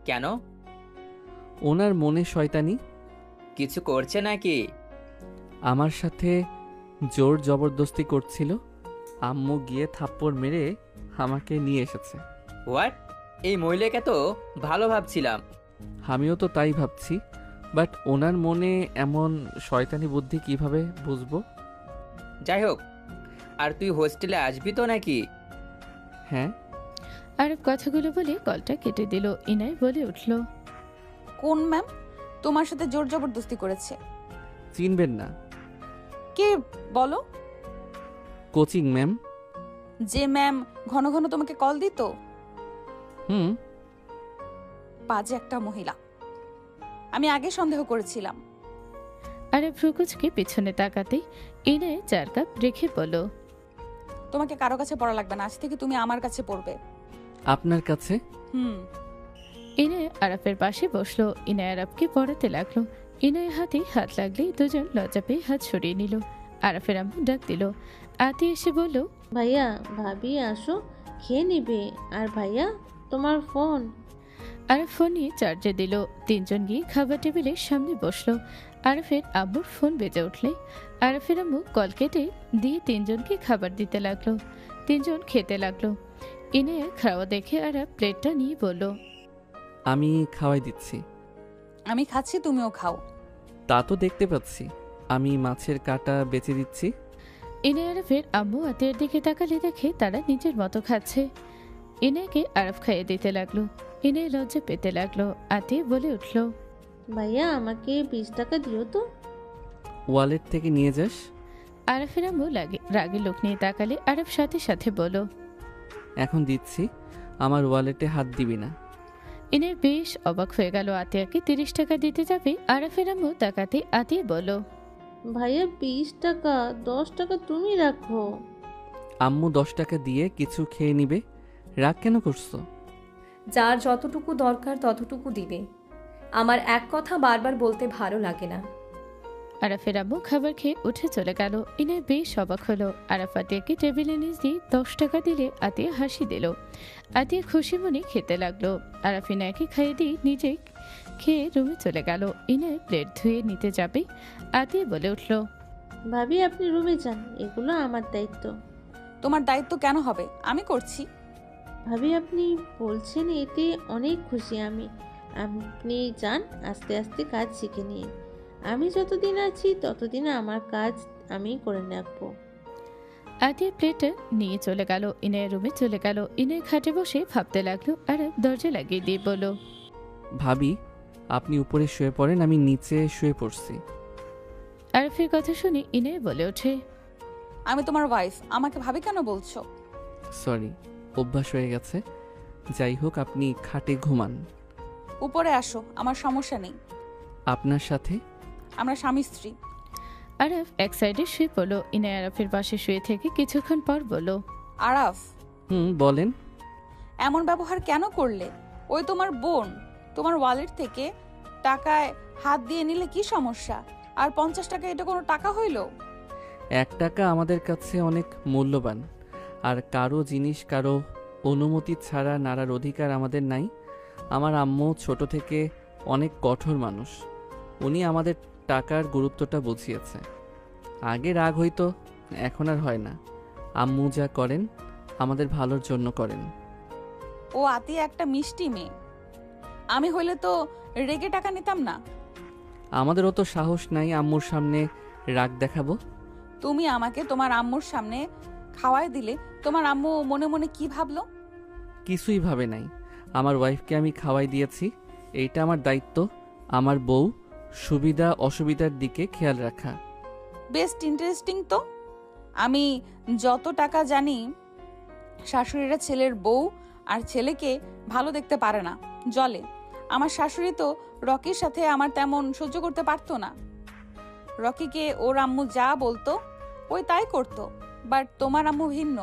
কেন? ওনার মনে শয়তানি। কিছু করছে নাকি? আমার সাথে জোর জবরদস্তি করছিল। আম্মু গিয়ে থাপ্পড় মেরে আমাকে নিয়ে এসেছে। হোয়াট? এই মহিলাকে তো ভালো ভাবছিলাম। আমিও তো তাই ভাবছি, বাট ওনার মনে এমন শয়তানি বুদ্ধি কিভাবে বুঝবো? যাই হোক, আর তুই হোস্টেলে আসবি তো নাকি? হ্যাঁ। আরাফ কথাগুলো বলে কলটা কেটে দিল। ইনায় বলে উঠল, কোন ম্যাম তোমার সাথে জোর জবরদস্তি করেছে? চিনবেন না? কে বলো? Coaching ma'am. যে ম্যাম ঘন ঘন তোমাকে কল দিত? হুম। বাজে একটা মহিলা। আমি আগে সন্দেহ করেছিলাম। আরব ভ্রুকুচকে পিছনে তাকাতে ইনায় 4 কাপ রেখে বলল, তোমাকে কারো কাছে পড়া লাগবে না, আজ থেকে তুমি আমার কাছে পড়বে। আপনার কাছে? হুম। ইনায় আরাফের পাশে বসলো। ইনায় আরাফকে পড়াতে লাগলো। ইনায় হাতে হাত লাগলেই দুজন লজ্জা পেয়ে হাত সরিয়ে নিল। আরাফের আম্মু ডাক দিল। আতি এসে বলল, ভাইয়া ভাবি আসো, খেয়ে নিবে। আর ভাইয়া তোমার ফোন। আরাফ ফোন নিয়ে চার্জে দিল। 3 জন গিয়ে খাবার টেবিলের সামনে বসলো। আরাফের আম্মুর ফোন বেজে উঠলে আরাফের আম্মু কল কেটে দিয়ে 3 জনকে খাবার দিতে লাগলো। 3 জন খেতে লাগলো। ইনায়া খাওয়া দেখে আরাফ প্লেটটা নিয়ে বলল, আমি খাওয়াই দিচ্ছি। আমি খাচ্ছি, তুমিও খাও। তা তো দেখতে পাচ্ছি, আমি মাছের কাঁটা বেচে দিচ্ছি। ইনায়া আরাফের আম্মু আতিয়ার দিকে তাকালে দেখে তারা নিজের মতো খাচ্ছে। ইনায়াকে আরাফ খাইয়ে দিতে লাগলো। ইনায়া লজ্জা পেতে লাগলো। আতিয়া বলে উঠল, ভাইয়া আমাকে 20 টাকা দিও তো। ওয়ালেট থেকে নিয়ে যাস। আরাফের আম্মু রাগে লোক নিয়ে তাকালে আরাফ সাথে সাথে বলল, এখন দিচ্ছি, আমার ওয়ালেটে হাত দিবি না। ইনায়া বেশ অবাক হয়ে গেল। আতিয়াকে 30 টাকা দিতে যাবে। আরাফের আম্মু তাকাতে আতিয়া বলল, ভাইয়া 20 টাকা, 10 টাকা তুমি রাখো। আম্মু 10 টাকা দিয়ে কিছু খেয়ে নিবে, রাগ কেন করছো? যার যতটুকু দরকার ততটুকু দিবে। আমার এক কথা বারবার বলতে ভালো লাগে না। আরাফের আম্মু খাবার খেয়ে উঠে চলে গেল। ইনায় বেশ অবাক হলো। আরাফ আতিয়াকে টেবিলে নিজ দিয়ে 10 টাকা দিলে আতিয়া হাসি দিল। আতিয়া খুশি মনে খেতে লাগলো। আরাফ ইনায়কে খাইয়ে দিয়ে নিজে খেয়ে রুমে চলে গেল। ইনায় প্লেট ধুয়ে নিতে যাবে। আতিয়া বলে উঠল, ভাবি আপনি রুমে যান, এগুলো আমার দায়িত্ব। তোমার দায়িত্ব কেন হবে? আমি করছি। ভাবি আপনি বলছেন এতে অনেক খুশি আমি। আপনি যান, আস্তে আস্তে কাজ শিখে নিয়ে। আমি যতদিন আছি ততদিন আমার কাজ আমি করে রাখবো। আতিয়া প্লেটটা নিয়ে চলে গেল। ইনায় রুমে চলে গেল। ইনায় খাটে বসে ভাবতে লাগলো। আরাফ দরজা লাগিয়ে দিয়ে বলল, ভাবি, আপনি উপরে শুয়ে পড়েন, আমি নিচে শুয়ে পড়ছি। আরাফের কথা শুনে ইনায় বলে ওঠে, আমি তোমার ওয়াইফ, আমাকে ভাবি কেন বলছো? সরি, অভ্যাস হয়ে গেছে। যাই হোক, আপনি খাটে ঘুমান। উপরে আসো, আমার সমস্যা নেই। আপনার সাথে? আমরা স্বামী স্ত্রী। আরাফ এক সাইডে শুয়ে পড়লো। ইনায় আরাফের পাশে শুয়ে থেকে কিছুক্ষণ পর বলল, আরাফ, বলেন। এমন ব্যবহার কেন করলে? ওই তোমার বোন, তোমার ওয়ালেট থেকে টাকায় হাত দিয়ে নিলে কি সমস্যা? আর 50 টাকা এটা কোনো টাকা হইল? 1 টাকা আমাদের কাছে অনেক মূল্যবান, আর কারো জিনিস কারো অনুমতি ছাড়া নাড়ার অধিকার আমাদের নাই। আমার আম্মু ছোট থেকে অনেক কঠোর মানুষ। উনি আমাদের টাকার গুরুত্বটা বুঝিয়েছে। আগে রাগ হইতো, এখন আর হয় না। আম্মু যা করেন আমাদের ভালোর জন্য করেন। ও আতিয়া একটা মিষ্টি মেয়ে। আমি হইলে তো রেগে টাকা নিতাম না। আমাদেরও তো সাহস নাই আম্মুর সামনে রাগ দেখাবো। তুমি আমাকে তোমার আম্মুর সামনে খাওয়াই দিলে, তোমার আম্মু মনে মনে কি ভাবলো? কিছুই ভাবে নাই। আমার ওয়াইফকে আমি খাওয়াই দিয়েছি, এইটা আমার দায়িত্ব। আমার বউ সুবিধা অসুবিধার দিকে খেয়াল রাখা। বেস্ট ইন্টারেস্টিং তো। আমি যত টাকা জানি, শাশুড়িরা ছেলের বউ আর ছেলেকে ভালো দেখতে পারে না, জলে। আমার শাশুড়ি তো রকির সাথে আমার তেমন সহ্য করতে পারতো না। রকিকে ওর আম্মু যা বলতো ওই তাই করতো, বাট তোমার আম্মু ভিন্ন।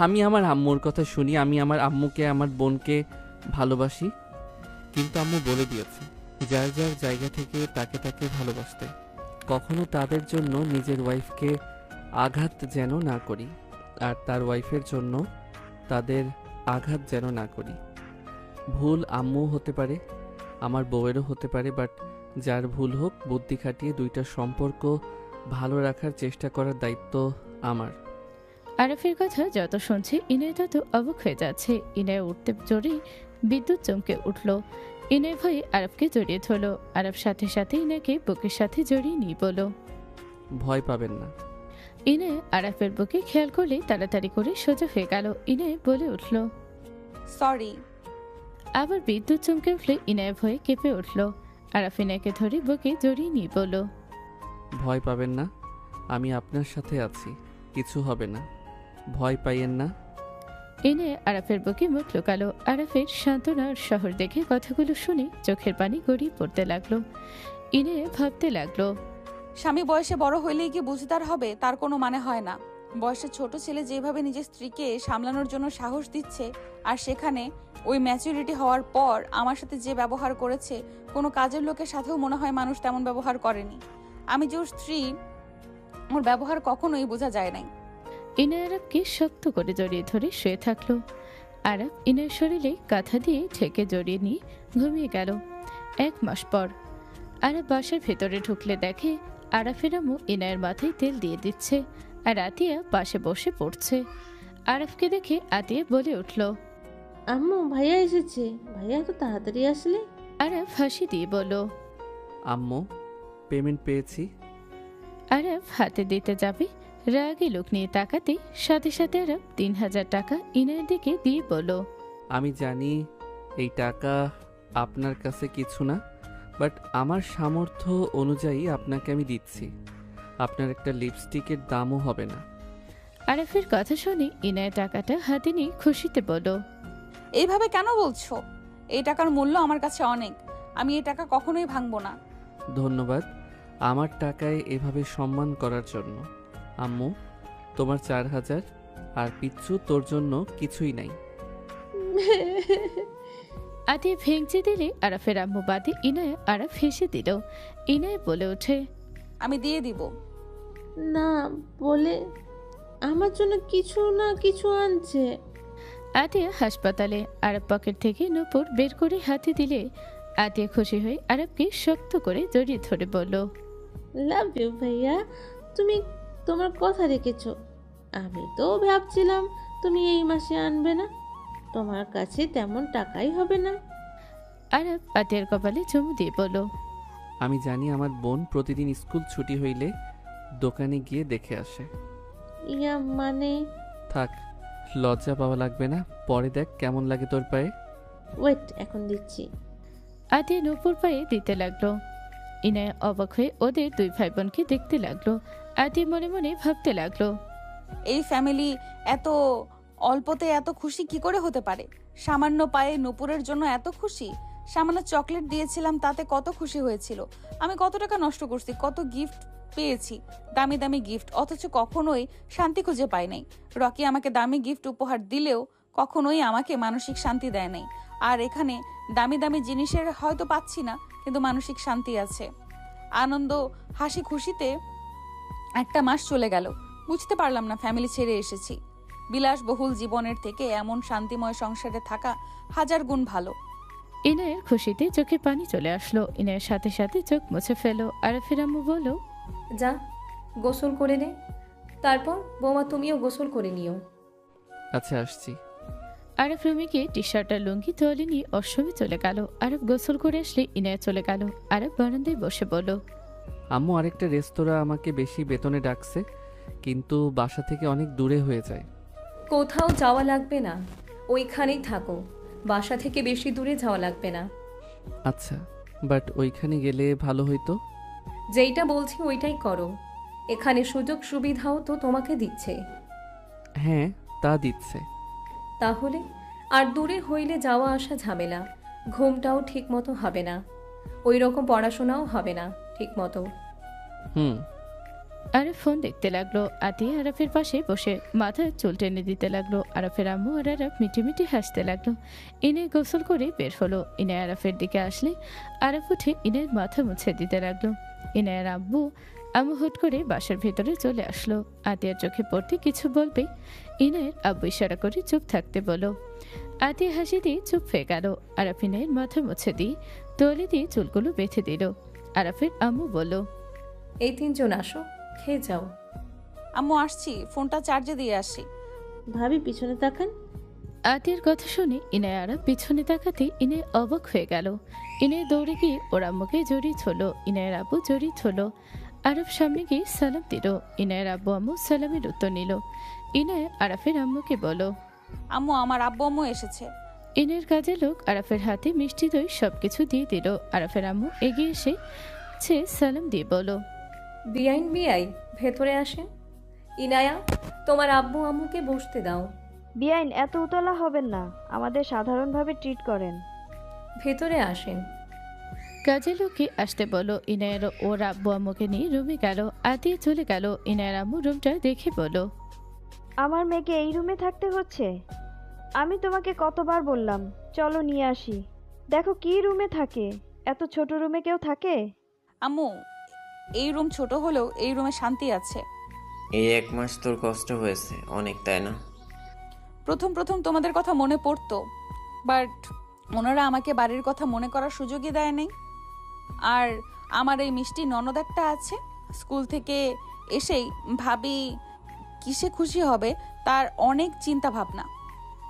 আমি আমার আম্মুর কথা শুনি, আমি আমার আম্মুকে আমার বোনকে ভালোবাসি, কিন্তু আম্মু বলে দিয়েছে যার যার জায়গা থেকে তাকে তাকে ভালোবাসতে। কখনো তাদের জন্য নিজের ওয়াইফকে আঘাত যেন না করি, আর তার ওয়াইফের জন্য তাদের আঘাত যেন না করি। ভুল আম্মু হতে পারে, আমার বউয়েরও হতে পারে, বাট যার ভুল হোক বুদ্ধি খাটিয়ে 2টা সম্পর্ক ভালো রাখার চেষ্টা করার দায়িত্ব আমার। আরাফের কথা যত শুনছে ইনায় তত অবাক হয়ে যাচ্ছে। ইনায় উঠতে জোরে বিদ্যুৎ চমকে উঠল। ইনায় ভয়ে আরাফকে জড়িয়ে ধরলো। আরাফ সাথে সাথে ইনাকে বুকের সাথে জড়িয়ে নিয়ে বলল, ভয় পাবেন না। ইনায় আরাফের বুকে খেয়াল করলে তাড়াতাড়ি করে সোজা হয়ে গেল। ইনায় বলে উঠল, সরি। আবার বিদ্যুৎ চমকে উঠলে ইনায় ভয়ে কেঁপে উঠল। আরাফ ইনায়কে ধরে বুকে জড়িয়ে নিয়ে বলল, ভয় পাবেন না, আমি আপনার সাথে আছি, কিছু হবে না, ভয় পাইয়েন না। ইনায়া আরাফের বুকে মুখ লুকালো। আরাফের সান্ত্বনার শহর দেখে কথাগুলো শুনে চোখের পানি গড়িয়ে পড়তে লাগলো। ইনায়া ভাবতে লাগলো, স্বামী বয়সে বড় হইলেই কি বুঝদার হবে তার কোনো মানে হয় না। বয়সে ছোট ছেলে যেভাবে নিজের স্ত্রীকে সামলানোর জন্য সাহস দিচ্ছে, আর সেখানে ওই ম্যাচুরিটি হওয়ার পর আমার সাথে যে ব্যবহার করেছে, কোনো কাজের লোকের সাথেও মনে হয় মানুষ তেমন ব্যবহার করেনি। আমি যে ওর স্ত্রী, ওর ব্যবহার কখনোই বোঝা যায় নাই। ইনায়া আরাফকে শক্ত করে জড়িয়ে ধরে শুয়ে থাকলো। আরাফ ইনায়ের শরীরে কাঁথা দিয়ে ঠেকে জড়িয়ে নিয়ে ঘুমিয়ে গেল। 1 মাস পর আরাফ বাসার ভেতরে ঢুকলে দেখে আরাফের আম্মু ইনায়ের মাথায় তেল দিয়ে দিচ্ছে, আর আতিয়া পাশে বসে পড়ছে। আরাফকে দেখে আতিয়া বলে উঠল, আম্মু ভাইয়া এসেছে। ভাইয়া তো তাড়াতাড়ি আসলে। আরাফ হাসি দিয়ে বলল। আম্মু, পেমেন্ট পেয়েছি। আরাফ হাতে দিতে যাবে, রাগে লোক নিয়ে তাকাতে সাথে সাথে আরাফ 3000 টাকা ইনায়ের দিকে দিয়ে বলল, আমি জানি এই টাকা আপনার কাছে কিছু না, বাট আমার সামর্থ্য অনুযায়ী আপনাকে আমি দিচ্ছি। আপনার একটা লিপস্টিকের দামও হবে না। আরাফের কথা শুনে ইনায়ের টাকাটা হাতে নিয়ে খুশিতে বলল, এইভাবে কেন বলছো? এই টাকার মূল্য আমার কাছে অনেক। আমি এই টাকা কখনোই ভাঙবো না। ধন্যবাদ আমার টাকায় এভাবে সম্মান করার জন্য। আম্মু, তোমার 4000, আর পিচ্ছু তোর জন্য কিছুই নাই। আতিয়া ভেঙচি দিলে আরাফের আম্মু বাদে ইনায়া আরাফ হেসে দিল। ইনায়া বলে ওঠে, আমি দিয়ে দিব। না বলে আমার জন্য কিছু না কিছু আনছে। আতিয়া হাসপাতালে আরাফ পকেট থেকে নূপুর বের করে হাতে দিলে আতিয়া খুশি হয়ে আরাফকে শক্ত করে জড়িয়ে ধরে বলল, লাভ ইউ ভাইয়া, তুমি তোমার কথা রেখেছো। আমি তো ভাবছিলাম তুমি এই মাসে আনবে না, তোমার কাছে তেমন টাকাই হবে না। আরাফ আতিয়ার কপালে চুমু দিয়ে বলল, আমি জানি আমার বোন প্রতিদিন স্কুল ছুটি হইলে দোকানে গিয়ে দেখে আসে। ইয়া মানে? থাক, লজ্জা পাওয়া লাগবে না, পরে দেখ কেমন লাগে তোর পায়ে। ওয়েট, এখন দিচ্ছি। আতিয়া নূপুর পায়ে দিতে লাগলো। ইনায়া অবাক হয়ে ওদের 2 ভাই বোনকে দেখতে লাগলো। আতিয়া মনে মনে ভাবতে লাগলো, এই ফ্যামিলি এত অল্পতে এত খুশি কি করে হতে পারে? সামান্য পায়ে নূপুরের জন্য এত খুশি। সামান্য চকলেট দিয়েছিলাম, তাতে কত খুশি হয়েছিল। আমি কত টাকা নষ্ট করছি, কত গিফট পেয়েছি, দামি দামি গিফট, অথচ কখনোই শান্তি খুঁজে পাই নাই। রকি আমাকে দামি গিফট উপহার দিলেও কখনোই আমাকে মানসিক শান্তি দেয় নাই। আর এখানে দামি দামি জিনিসের হয়তো পাচ্ছি না, কিন্তু মানসিক শান্তি আছে। আনন্দ হাসি খুশিতে 1 মাস চলে গেল। বুঝতে পারলাম না ফ্যামিলি ছেড়ে এসেছি। বিলাসবহুল জীবনের থেকে এমন শান্তিময় সংসারে থাকা 1000 গুণ ভালো। ইনায়ের খুশিতে চোখে পানি চলে আসলো। ইনায়ের সাথে সাথে চোখ মুছে ফেলো। আরাফের আম্মু বলল, যা গোসল করে নে, তারপর বৌমা তুমিও গোসল করে নিও। আচ্ছা, আসছি। আরাফ রুমে গিয়ে টি শার্ট আর লুঙ্গি তোয়ালে নিয়ে অশ্রমে চলে গেল। আরাফ গোসল করে আসলে ইনায়া চলে গেল। আরাফ বারান্দায় বসে বলল, আম্মু, আরেকটা রেস্তোরাঁ আমাকে বেশি বেতনে ডাকছে, কিন্তু বাসা থেকে অনেক দূরে হয়ে যায়। কোথাও যাওয়া লাগবে না, ওইখানেই থাকো। বাসা থেকে বেশি দূরে যাওয়া লাগবে না। আচ্ছা, বাট ওইখানে গেলে ভালো হইতো। যেইটা বলছি ওইটাই করো। এখানে সুযোগ সুবিধাও তো তোমাকে দিচ্ছে। হ্যাঁ, তা দিচ্ছে। তাহলে আর দূরে হইলে যাওয়া আসা ঝামেলা, ঘুমটাও ঠিক মতো হবে না, ওই রকম পড়াশোনাও হবে না ঠিক মতো। হুম। আরাফ ফোন দেখতে লাগলো। আতিয়া আরাফের পাশে বসে মাথায় চুল টেনে দিতে লাগলো। আরাফের আম্মু আর আরাফ মিটি মিটি হাসতে লাগলো। ইনে গোসল করে বের হলো। ইনে আরাফের দিকে আসলে আরাফ উঠে ইনের মাথা মুছে দিতে লাগলো। ইনায়ের আম্মু হুট করে বাসার ভেতরে চলে আসলো। আতিয়ার চোখে পড়তে কিছু বলবে, ইনায়ের আব্বু ইশারা করে চুপ থাকতে বলো। আতিয়া হাসি দিয়ে চুপ হয়ে গেল। আরাফ ইনায়ের মাথা মুছে দিয়ে তোয়ালে দিয়ে চুলগুলো বেঁধে দিল। আরাফের আম্মু বলল, এই 3 জন আসো, খেয়ে যাও। আম্মু আসছি, ফোনটা চার্জে দিয়ে আসি। ভাবি পিছনে তাকান। আতিয়ার কথা শুনে ইনায় আরাফ পিছনে তাকাতে ইনে অবাক হয়ে গেল। ইনে দৌড়ে গিয়ে ওর আম্মুকে জড়িয়ে ধরল। ইনায়ের আব্বু জড়িয়ে ধরল। আরাফ সামনে গিয়ে সালাম দিল। ইনায়ের আব্বু আম্মু সালামের উত্তর নিল। ইনায় আরাফের আম্মুকে বলো, আম্মু, আমার আব্বু আম্মু এসেছে। ইনের কাজের লোক আরাফের হাতে মিষ্টি দই সবকিছু দিয়ে দিল। আরাফের আম্মু এগিয়ে এসে সালাম দিয়ে বলো, বিআই ভেতরে আসেন। ইনায়া, তোমার আব্বু আম্মুকে বসতে দাও। বিয়াইন এত উতলা হবেন না, আমাদের সাধারণভাবে ট্রিট করেন। ভেতরে আসেন। কাজের লোককে আসতে বলো। ইনায়ের ওর আব্বু আম্মুকে নিয়ে রুমে গেল। আতিয়ে চলে গেল। ইনায়ের আম্মু রুমটা দেখে বলো, আমার মেয়েকে এই রুমে থাকতে হচ্ছে? আমি তোমাকে কতবার বললাম চলো নিয়ে আসি। দেখো কি রুমে থাকে, এত ছোট রুমে কেউ থাকে? আম্মু, এই রুম ছোট হলেও এই রুমে শান্তি আছে। এই 1 মাস তোর কষ্ট হয়েছে অনেক, তাই না? প্রথম প্রথম তোমাদের কথা মনে পড়তো, বাট ওনারা আমাকে বাড়ির কথা মনে করার সুযোগই দেয় নাই। আর আমার এই মিষ্টি ননদ একটা আছে, স্কুল থেকে এসেই ভাবি কিসে খুশি হবে তার অনেক চিন্তা ভাবনা।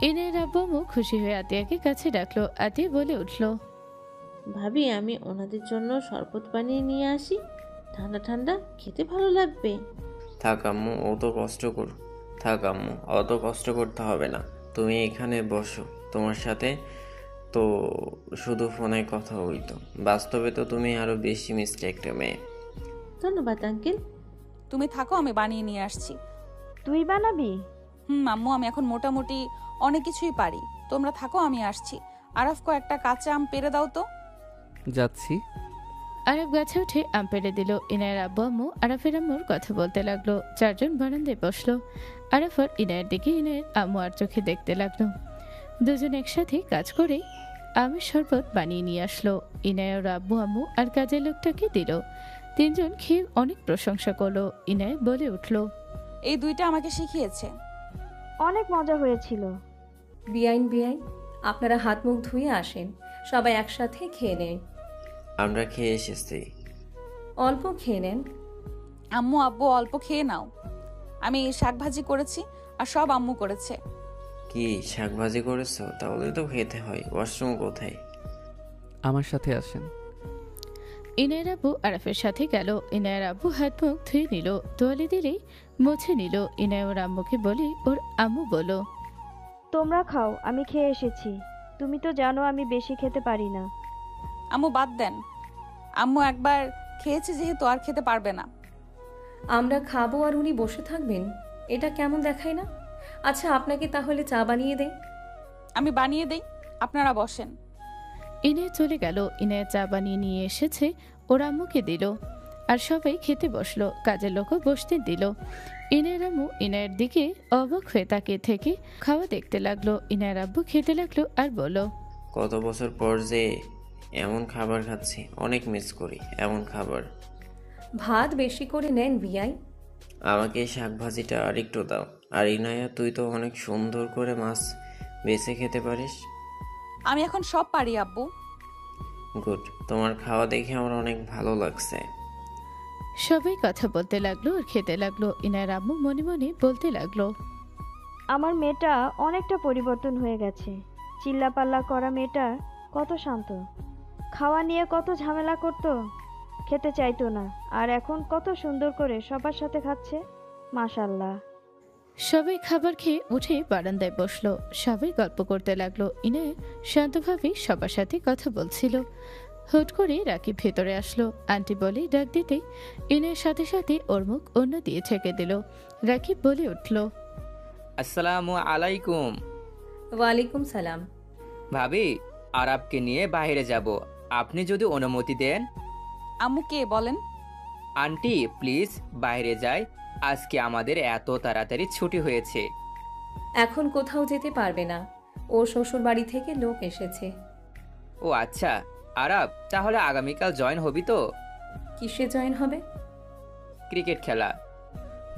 ইনায়ের আব্বু আম্মু খুশি হয়ে আতিয়াকে কাছে ডাকলো। আতিয়া বলে উঠল, ভাবি আমি ওনাদের জন্য শরবত বানিয়ে নিয়ে আসি, ঠান্ডা ঠান্ডা খেতে ভালো লাগবে। থাক আম্মু, থাক আম্মু, অত কষ্ট করতে হবে না। তুমি এখানে বসো, তোমার সাথে তো শুধু ফোনে কথা হইতো, বাস্তবে তো তুমি আরো বেশি মিষ্টি একটা মেয়ে। ধন্যবাদ আঙ্কেল। তুমি থাকো, আমি বানিয়ে নিয়ে আসছি। তুই বানাবি? আম্মু, আমি এখন মোটামুটি অনেক কিছুই পারি। তোমরা থাকো, আমি আসছি। আরাফ একটা কাঁচা আম পেড়ে দাও তো। যাচ্ছি। আরাফ গাছে উঠে আম পেড়ে দিল। ইনায়ের আব্বু আম্মু আরাফের আম্মুর কথা বলতে লাগলো। চারজন বারান্দায় বসলো। আরাফ আর ইনায়ের দিকে ইনায়ের আম্মু আর চোখে দেখতে লাগলো। দুজন একসাথে কাজ করে আমের শরবত বানিয়ে নিয়ে আসলো। ইনায়ের আব্বু আম্মু আর কাজের লোকটাকে দিল। তিনজন খেয়ে অনেক প্রশংসা করলো। ইনায় বলে উঠল, এই দুইটা আমাকে শিখিয়েছে। অনেক মজা হয়েছিল। বিআইন বিআইন, আপনারা হাত মুখ ধুয়ে আসেন, সবাই একসাথে খেয়ে নেন। আমরা খেয়ে এসেছি। অল্প খেয়ে নেন। আম্মু আব্বু অল্প খেয়ে নাও। আমি শাকভাজি করেছি আর সব আম্মু করেছে। কি শাকভাজি করেছো? তাহলে তো খেতে হয়। ওয়াশরুম কোথায়? আমার সাথে আসেন। ইনায়ের আব্বু আরাফের সাথে গেল। ইনায়ের আব্বু হাত মুখ ধুয়ে নিল, তোয়ালে দিলেই মুছে নিল। ইনায় ওর আম্মুকে বলি, ওর আম্মু বলো, তোমরা খাও, আমি খেয়ে এসেছি। তুমি তো জানো আমি বেশি খেতে পারি না। আম্মু বাদ দেন, আম্মু একবার খেয়েছে যেহেতু আর খেতে পারবে না। আমরা খাবো আর উনি বসে থাকবেন, এটা কেমন দেখায় না? আচ্ছা, আপনাকে তাহলে চা বানিয়ে দেই। আমি বানিয়ে দেই, আপনারা বসেন। ইনায় চলে গেল। ইনায় চা বানিয়ে নিয়ে এসেছে, ওর আম্মুকে দিল। আর সবাই খেতে বসলো। কাজের লোকও বসতে দিল। ইনায়ের আম্মু ইনায়ের দিকে অবাক হয়ে তাকিয়ে থেকে খাওয়া দেখতে লাগলো। ইনায়ের আব্বু খেতে লাগলো আর বলল, কত বছর পর যে এমন খাবার খাচ্ছি, অনেক মিস করি এমন খাবার। ভাত বেশি করে নেন বিআই। আমাকে এই শাকভাজিটা আরেকটু দাও। আর ইনায়া, তুই তো অনেক সুন্দর করে মাছ বেছে খেতে পারিস। আমি এখন সব পারি আব্বু। গুড, তোমার খাওয়া দেখে আমার অনেক ভালো লাগছে। সবাই কথা বলতে লাগলো আর খেতে লাগলো। ইনায়ের আম্মু মনে মনে বলতে লাগলো, আমার মেয়েটা অনেকটা পরিবর্তন হয়ে গেছে। চিল্লাপাল্লা করা মেয়েটা কত শান্ত, খাওয়া নিয়ে কত ঝামেলা করতো, খেতে চাইতো না, আর এখন কত সুন্দর করে সবার সাথে খাচ্ছে। মাশাল্লাহ। সবাই খাবার খেয়ে উঠে বারান্দায় বসলো। সবাই গল্প করতে লাগলো। ইনায় শান্তভাবে সবার সাথে কথা বলছিল। হুট করে রাকিব ভেতরে আসলো। আন্টি বলে ডাক দিতে ইনায়ের সাথে সাথে ওর মুখ অন্য দিয়ে ছেঁকে দিল। রাকিব বলে উঠল, আসসালামু আলাইকুম। ওয়ালাইকুম সালাম। ভাবি, আরবকে নিয়ে বাইরে যাব, আপনি যদি অনুমতি দেন। আম্মু কে বলেন? আন্টি প্লিজ বাইরে যাই, আজকে আমাদের এত তাড়াতাড়ি ছুটি হয়েছে। এখন কোথাও যেতে পারবে না, ওর শ্বশুর বাড়ি থেকে লোক এসেছে। ও আচ্ছা, আরব তাহলে আগামীকাল জয়েন হবি তো? কিসে জয়েন হবে? ক্রিকেট খেলা।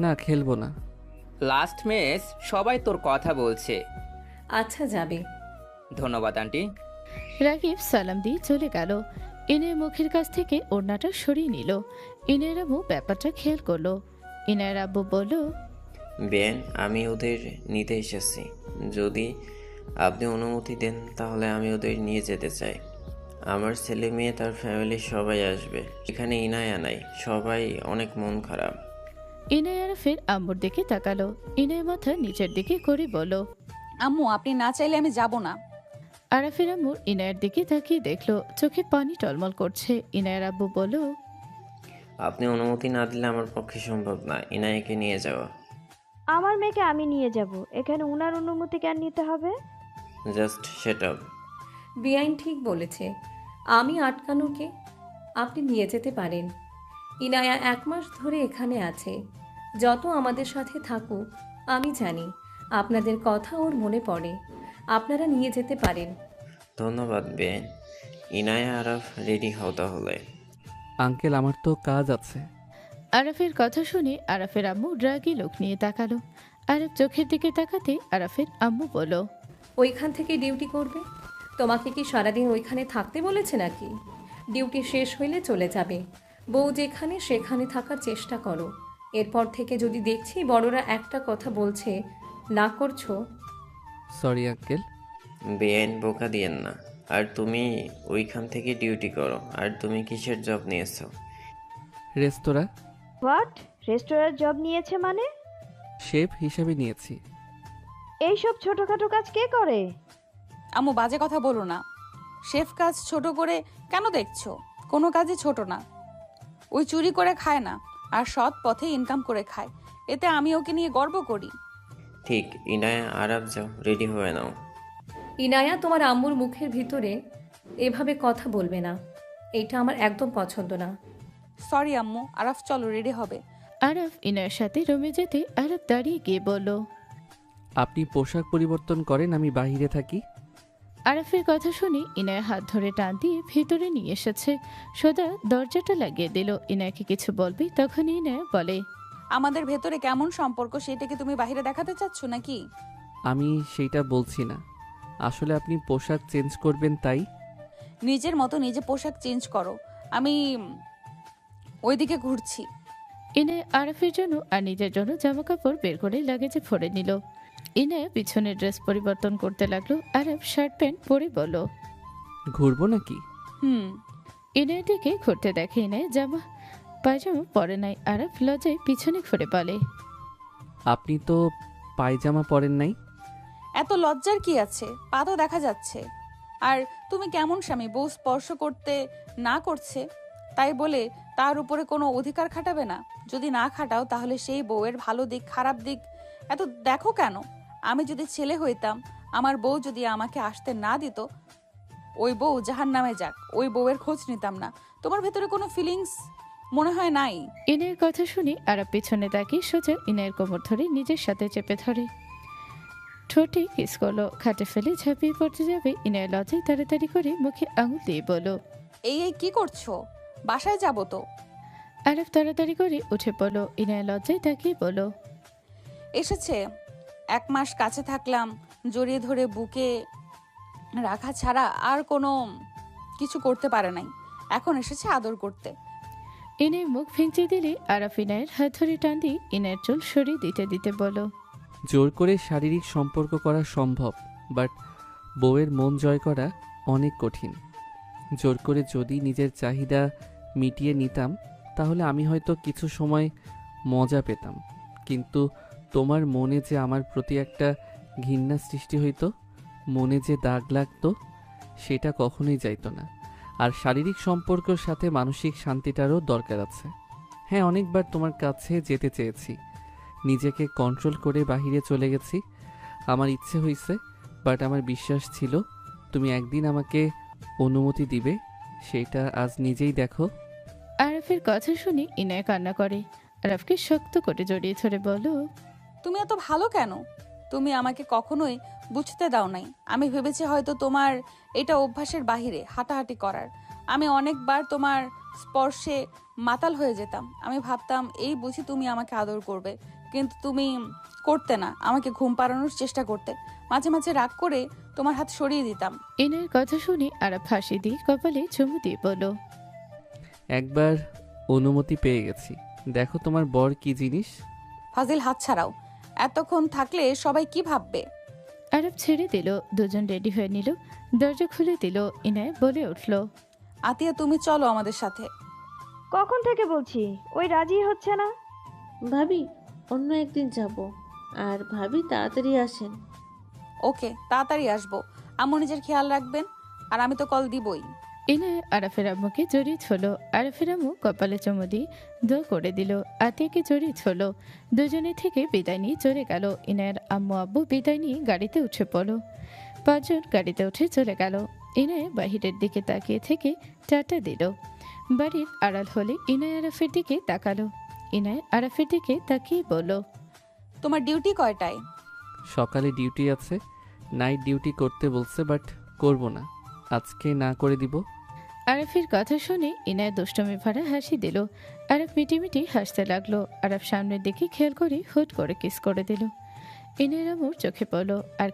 না, খেলবো না। লাস্ট ম্যাচ, সবাই তোর কথা বলছে। আচ্ছা, যাবে। ধন্যবাদ আন্টি। রাকিব সালাম দিয়ে চলে গেল। ইনায়ের মুখের কাছ থেকে ওড়নাটা সরিয়ে নিল। ইনায়ের আম্মু ব্যাপারটা খেয়াল করলো। ইনায়ের আব্বু বলল, বেন, আমি ওদের নিতে এসেছি। যদি আপনি অনুমতি দেন তাহলে আমি ওদের নিয়ে যেতে চাই। আমার ছেলে মেয়ে তার ফ্যামিলির সবাই আসবে। এখানে ইনায়া নাই, সবাই অনেক মন খারাপ। ইনায় আরাফের আম্মুর দিকে তাকালো। ইনায় মাথা নিচের দিকে করে বলল, আম্মু আপনি না চাইলে আমি যাব না। আরাফের আম্মুর ইনায়ের দিকে তাকিয়ে দেখলো, চোখে পানি টলমল করছে। ইনায়ের আব্বু বলল, আপনি অনুমতি না দিলে আমার পক্ষে সম্ভব না ইনায়াকে নিয়ে যাওয়া। আমার মেয়েকে আমি নিয়ে যাব, এখানে উনার অনুমতি কেন নিতে হবে? Just set up. বেআইন ঠিক বলেছে, আমি আটকানোকে আপনি নিয়ে যেতে পারেন। ইনায়া 1 মাস ধরে এখানে আছে। যত আমাদের সাথে থাকুক, আমি জানি আপনাদের কথা ওর মনে পড়ে। আপনারা নিয়ে যেতে পারেন। ধন্যবাদ বেন। ইনায়া আরাফ, রেডি হও তাহলে। আঙ্কেল আমার তো কাজ আছে। আরাফের কথা শুনে আরাফের আম্মু রাগী লোক নিয়ে তাকালো। আরাফ চোখের দিকে তাকাতে আরাফের আম্মু বলল, ওইখান থেকে ডিউটি করবে? তোমাকে কি সারাদিন ওইখানে থাকতে বলেছে নাকি? ডিউটি শেষ হইলে চলে যাবে। বউ যেখানে সেখানে থাকার চেষ্টা করো। এরপর থেকে যদি দেখছি বড়রা একটা কথা বলছে না করছো। Sorry uncle. বেন, বোকা দিয়েন না। আর তুমি ওইখান থেকে ডিউটি করো। আর তুমি কিসের জব নিয়েছো? রেস্তোরাঁ হোয়াট? রেস্টুরেন্ট জব নিয়েছে মানে? শেফ হিসাবে নিয়েছি। এইসব ছোটখাটো কাজ কে করে? আম্মু বাজে কথা বলো না। শেফ কাজ ছোট করে কেন দেখছো? কোনো কাজই ছোট না। ওই চুরি করে খায় না, আর সৎ পথে ইনকাম করে খায়। এতে আমি ওকে নিয়ে গর্ব করি। ঠিক। ইনায়া আরাফ, যাও রেডি হয়ে নাও। ইনায়া, তোমার আম্মুর মুখের ভিতরে এভাবে কথা বলবে না। এটা আমার একদম পছন্দ না। সরি আম্মু। আরাফ চলো, রেডি হবে। আরাফ ইনার সাথে রুমে যেতে আরাফ দাঁড়িয়ে গিয়ে বলল, আপনি পোশাক পরিবর্তন করেন, আমি বাইরে থাকি। আরাফের কথা শুনে ইনায় হাত ধরে টান দিয়ে ভেতরে নিয়ে এসেছে। সোজা দরজাটা লাগিয়ে দিল। ইনায়কে কিছু বলবে তখনই ইনায় বলে, আমাদের ভেতরে কেমন সম্পর্ক সেটাকে তুমি বাইরে দেখাতে চাচ্ছ নাকি? আমি সেইটা বলছি না। আসলে আপনি পোশাক চেঞ্জ করবেন তাই। নিজের মতো নিজে পোশাক চেঞ্জ করো। আমি ওইদিকে ঘুরছি। ইনায় আরাফের জন্য আর নিজের জন্য জামা কাপড় বের করে লাগেজে ভরে নিল। ইনায় পিছনের ড্রেস পরিবর্তন করতে লাগলো। আরাফ শার্ট প্যান্ট পরে বলল, ঘুরবো নাকি? ইনায়ের দিকে ঘুরতে দেখে ইনায় জামা পায়জামা পরে নাই। আরাফ লজ্জায় পিছনে ঘুরে বলে, আপনি তো পায়জামা পরেন নাই। এত লজ্জার কি আছে? পা তো দেখা যাচ্ছে। আর তুমি কেমন স্বামী, বউ স্পর্শ করতে না করছে তাই বলে তার উপরে কোনো অধিকার খাটাবে না? যদি না খাটাও তাহলে সেই বউয়ের ভালো দিক খারাপ দিক এত দেখো কেন? আমি যদি ছেলে হইতাম, আমার বউ যদি আমাকে আসতে না দিত, ওই বউ জাহান্নামে যাক, ওই বউয়ের খোঁজ নিতাম না। তোমার ভেতরে কোনো ফিলিংস মনে হয় নাই? ইনায়ের কথা শুনে আরাফ পিছনে তাকিয়ে সোজা ইনায়ের কোমর ধরে নিজের সাথে চেপে ধরে ঠোঁটে কিস করলো। খাটে ফেলে ঝাঁপিয়ে পড়তে যাবে ইনায় লজ্জায় তাড়াতাড়ি করে মুখে আঙুল দিয়ে বলল, এই এই কি করছো? বাসায় যাব তো। আরাফ তাড়াতাড়ি করে উঠে পড়ল। ইনায় লজ্জায় তাকিয়ে বলল, এসেছে। 1 মাস কাছে থাকলাম, জড়িয়ে ধরে বুকে রাখা ছাড়া আর কোনো কিছু করতে পারে নাই। এখন এসেছে আদর করতে। ইনায় মুখ ভেঙচে দিলে আরাফ ইনায়ের হাত ধরে টান দিয়ে ইনায়ের চুল সরিয়ে দিতে দিতে বলল, জোর করে শারীরিক সম্পর্ক করা সম্ভব, বাট বউয়ের মন জয় করা অনেক কঠিন। জোর করে যদি নিজের চাহিদা মিটিয়ে নিতাম তাহলে আমি হয়তো কিছু সময় মজা পেতাম, কিন্তু তোমার মনে যে আমার প্রতি একটা ঘৃণা সৃষ্টি হইতো, মনে যে দাগ লাগতো, সেটা কখনোই যাইতো না। আর শারীরিক সম্পর্কের সাথে মানসিক শান্তিটারও দরকার আছে। হ্যাঁ, অনেকবার তোমার কাছে যেতে চেয়েছি, নিজেকে কন্ট্রোল করে বাহিরে চলে গেছি। আমার ইচ্ছে হয়েছে, বাট আমার বিশ্বাস ছিল তুমি একদিন আমাকে অনুমতি দিবে। সেটা আজ নিজেই দেখো। আরাফের কথা শুনে ইনায় কান্না করে। আরাফকে শক্ত করে জড়িয়ে ধরে বলল, তুমি এত ভালো কেন? তুমি আমাকে কখনোই বুঝতে দাও নাই। আমি ভেবেছি হয়তো তোমার এটা অভ্যাসের বাহিরে হাঁটাহাঁটি করার। আমি অনেকবার তোমার স্পর্শে মাতাল হয়ে যেতাম। আমি ভাবতাম এই বুঝি তুমি আমাকে আদর করবে, কিন্তু তুমি করতে না। আমাকে ঘুম পাড়ানোর চেষ্টা করতে। মাঝে মাঝে রাগ করে তোমার হাত সরিয়ে দিতাম। ইনায়ের কথা শুনে আরাফ হাসি দিয়ে কপালে চুমু দিয়ে বলল, একবার অনুমতি পেয়ে গেছি, দেখো তোমার বর কি জিনিস। ফাজিল, হাত ছাড়াও। এতক্ষণ থাকলে সবাই কি ভাববে? আরাফ ছেড়ে দিল। দুজন রেডি হয়ে নিল। দরজা খুলে দিল। ইনায় বলে উঠল, আতিয়া, তুমি চলো আমাদের সাথে। কখন থেকে বলছি, ওই রাজি হচ্ছে না। ভাবি, অন্য একদিন যাব। আর ভাবি তাড়াতাড়ি আসেন। ওকে, তাড়াতাড়ি আসবো। আম্মু নিজের খেয়াল রাখবেন। আর আমি তো কল দিবই। ইনায়া আরাফের আম্মুকে জড়িয়ে ছিল। আরাফের আম্মু কপালে চুমু দিয়ে দোয়া করে দিল। আতিয়াকে জড়িয়ে ছিল। দুজনে থেকে বিদায় নিয়ে চলে গেল। ইনায়ার আম্মু আব্বু বিদায় নিয়ে গাড়িতে উঠে পড়ল। 5 জন গাড়িতে উঠে চলে গেল। ইনায়া বাহিরের দিকে তাকিয়ে থেকে টাটা দিল। বাড়ির আড়াল হলে ইনায়া আরাফের দিকে তাকালো। ইনায়া আরাফের দিকে তাকিয়ে বলল, তোমার ডিউটি কয়টায়? সকালে ডিউটি আছে, নাইট ডিউটি করতে বলছে, বাট করব না, আজকে না করে দিব। আরাফের কথা শুনে ইনায়া দুষ্টমি ভরা হাসি দিল। আরাফ মিটিমিটি হাসতে লাগলো। আরাফ সামনের দিকে খেয়াল করে হুট করে কিস করে দিল। ইনায়ের আম্মুর চোখে পড়লো। আর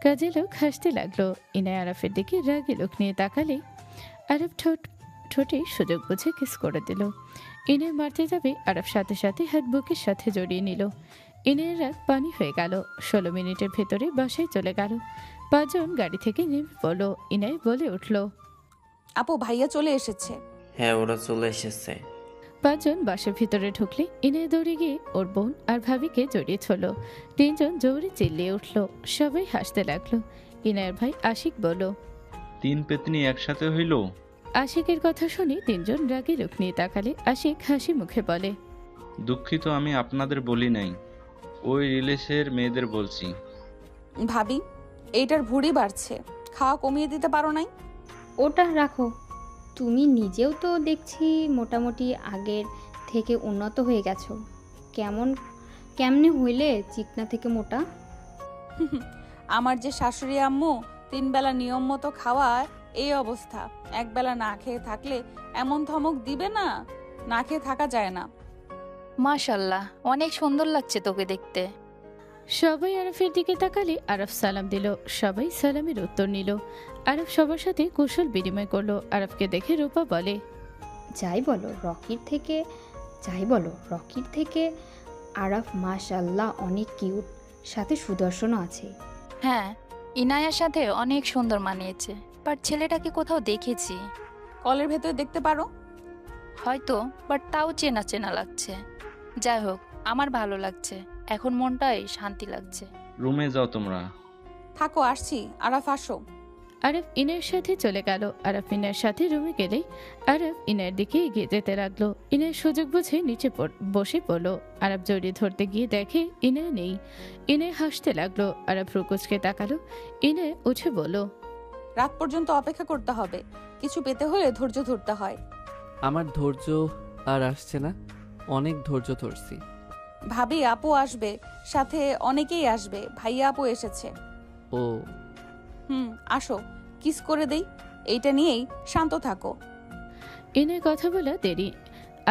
কাজের লোক হাসতে লাগলো। ইনায়া আরাফের দিকে রাগী লোক নিয়ে তাকালে আরাফ ঠোঁটে সুযোগ বুঝে কিস করে দিল। ইনায় মারতে যাবে, আরাফ সাথে সাথে হাত বুকের সাথে জড়িয়ে নিল। ইনায়ের রাগ পানি হয়ে গেল। 16 মিনিটের ভেতরে বাসায় চলে গেল। 5 জন গাড়ি থেকে নেমে পড়লো। ইনায় বলে উঠল, আপু ভাইয়া চলে এসেছে। হ্যাঁ, ওরা চলে এসেছে। 5 জন বাসের ভিতরে ঢুকলে ইনায় দৌড়ে গিয়ে ওর বোন আর ভাবিকে জড়িয়ে ধরল। 3 জন জোরে চিল্লিয়ে উঠল। সবাই হাসতে লাগলো। ইনায়ের ভাই আশিক বলল, 3 পেতনি একসাথে হইল? আশিকের কথা শুনে 3 জন রাগী লোক নিয়ে তাকালে আশিক হাসি মুখে বলে, দুঃখিত, আমি আপনাদের বলি নাই, ওই রিলেশের মেয়েদের বলছি। ভাবি, এইটার ভুঁড়ি বাড়ছে, খাওয়া কমিয়ে দিতে পারো নাই? ওটা রাখো, তুমি নিজেও তো দেখছি মোটামুটি আগের থেকে উন্নত হয়ে গেছো। কেমনে হইলে চিকনা থেকে মোটা? আমার যে শাশুড়ি আম্মু 3 বেলা নিয়ম মতো খাওয়া, এই অবস্থা। 1 বেলা না খেয়ে থাকলে এমন ধমক দিবে না, না খেয়ে থাকা যায় না। মাশাল্লাহ, অনেক সুন্দর লাগছে তোকে দেখতে। সবাই আরাফের দিকে তাকালে আরাফ সালাম দিল। সবাই সালামের উত্তর নিল। আরাফ সবার সাথে কুশল বিনিময় করলো। আরাফকে দেখে রূপা বলে, যাই বলো রকির থেকে আরাফ মাশাল্লাহ অনেক কিউট, সাথে সুদর্শনও আছে। হ্যাঁ, ইনায়ার সাথে অনেক সুন্দর মানিয়েছে, বাট ছেলেটাকে কোথাও দেখেছি। কলের ভেতরে দেখতে পারো হয়তো, বাট তাও চেনা চেনা লাগছে। যাই হোক, আমার ভালো লাগছে, এখন মনটাই শান্তি লাগছে। রুমে যাও তোমরা। থাকো, আসছি। আরাফ আসো। আরাফ ইনায়ের সাথে চলে গেল। আরাফ ইনায়ের সাথে রুমে গেলে আরাফ ইনায়ের দিকে এগিয়ে যেতে লাগলো। ইনায়ের সুযোগ বুঝে নিচে বসে পড়লো। আরাফ জড়িয়ে ধরতে গিয়ে দেখে ইনায় নেই। ইনায় হাসতে লাগলো। আরাফ রুকুচকে তাকালো। ইনায় উঠে বলল, রাত পর্যন্ত অপেক্ষা করতে হবে, কিছু পেতে হলে ধৈর্য ধরতে হয়। আমার ধৈর্য আর আসছে না, অনেক ধৈর্য ধরছি। ভাবি আপু আসবে, সাথে অনেকেই আসবে। ভাইয়া আপু এসেছে। ও আসো, কিস করে দেই। এইটা নিয়েই শান্ত থাকো। ইনায় কথা বলা দেরি।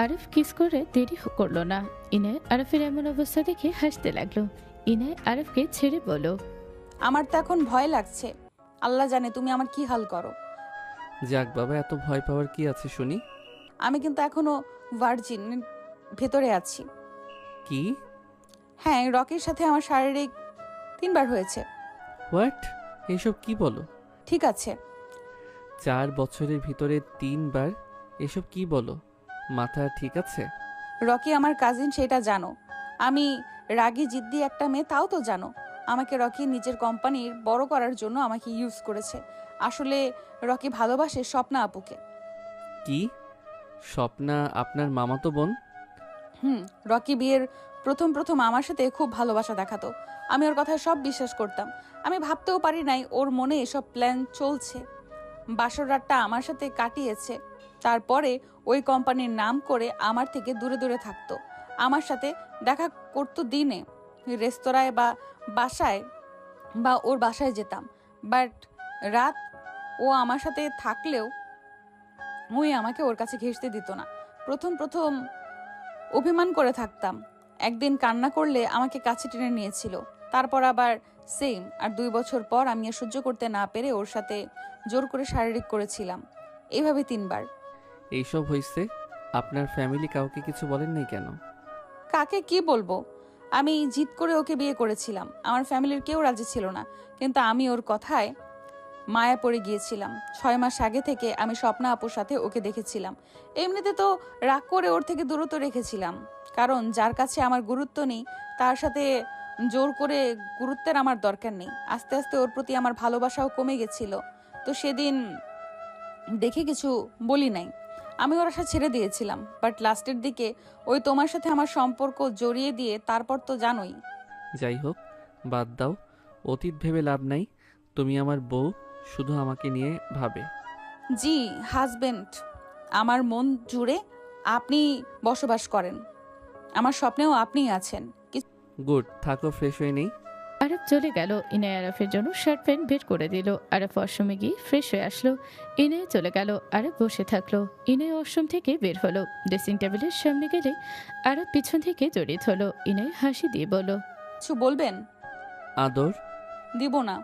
আরাফ কিস করে দেরি করলো না। ইনায় আরাফের এমন অবস্থা দেখে হাসতে লাগলো। ইনায় আরাফকে ছেড়ে বলল, আমার তো এখন ভয় লাগছে। আল্লাহ জানে তুমি আমার কি হাল করো। যাক বাবা, এত ভয় পাওয়ার কি আছে শুনি। আমি কিন্তু এখনো ভার্জিন ভেতরে আছি। কি? হ্যাঁ, রকির সাথে আমার শারীরিক 3 বার হয়েছে। হোয়াট? এসব কি বলো? ঠিক আছে। 4 বছরের ভিতরে 3 বার? এসব কি বলো? মাথা ঠিক আছে? রকি আমার কাজিন, সেটা জানো। আমি রাগী জিদ্দি একটা মেয়ে, তাও তো জানো। আমাকে রকি নিজের কোম্পানির বড় করার জন্য আমাকে ইউজ করেছে। আসলে রকি ভালোবাসে স্বপ্না আপুকে। কি? স্বপ্না আপনার মামাতো বোন? রকি বিয়ের প্রথম আমার সাথে খুব ভালোবাসা দেখাতো। আমি ওর কথায় সব বিশ্বাস করতাম। আমি ভাবতেও পারি নাই ওর মনে এসব প্ল্যান চলছে। বাসর রাতটা আমার সাথে কাটিয়েছে। তারপরে ওই কোম্পানির নাম করে আমার থেকে দূরে দূরে থাকতো। আমার সাথে দেখা করতো দিনে, রেস্তোরাঁয় বা বাসায় বা ওর বাসায় যেতাম। বাট রাত ও আমার সাথে থাকলেও ওই আমাকে ওর কাছে ঘেঁষতে দিত না। প্রথম অভিমান করে থাকতাম। একদিন কান্না করলে আমাকে কাছে টেনে নিয়েছিল। তারপর আবার সেম। আর 2 বছর পর আমি আর সহ্য করতে না পেরে ওর সাথে জোর করে শারীরিক করেছিলাম। এইভাবে 3 বার। এইসব হয়েছে? আপনার ফ্যামিলি কাউকে কিছু বলেন নাই কেন? কাকে কি বলবো? আমি জিদ করে ওকে বিয়ে করেছিলাম। আমার ফ্যামিলির কেউ রাজি ছিল না, কিন্তু আমি ওর কথায় মায়া পড়ে গিয়েছিলাম। 6 মাস আগে থেকে আমি স্বপ্না আপুর সাথে ওকে দেখেছিলাম। এমনিতে তো রাগ করে ওর থেকে দূরত্ব রেখেছিলাম, কারণ যার কাছে আমার গুরুত্ব নেই তার সাথে জোর করে গুরুত্বের আমার দরকার নেই। আস্তে আস্তে ওর প্রতি আমার ভালোবাসাও কমে গেছিল। তো সেদিন দেখে কিছু বলি নাই। আমি ওর আশা ছেড়ে দিয়েছিলাম, বাট লাস্টের দিকে ওই তোমার সাথে আমার সম্পর্ক জড়িয়ে দিয়ে তারপর তো জানোই। যাই হোক, বাদ দাও, অতীত ভেবে লাভ নাই। তুমি আমার বউ, শুধু আমাকে নিয়ে ভাবে। জি হাজবেন্ড, আমার মন জুড়ে আপনি বসবাস করেন, আমার স্বপ্নেও আপনিই আছেন। গুড, থাকো, ফ্রেশ হয়ে নেই। আরব চলে গেল। ইনায় আরফের জন্য শার্ট প্যান্ট বের করে দিল। আরব ওয়াশরুমে গিয়ে ফ্রেশ হয়ে আসলো। ইনায় চলে গেল। আরব বসে থাকলো। ইনায় ওয়াশরুম থেকে বের হলো। ড্রেসিং টেবিলের সামনে গেলে আরব পিছন থেকে জড়িয়ে ধরলো। ইনায় হাসি দিয়ে বলল, কিছু বলবেন? আদর দিব না।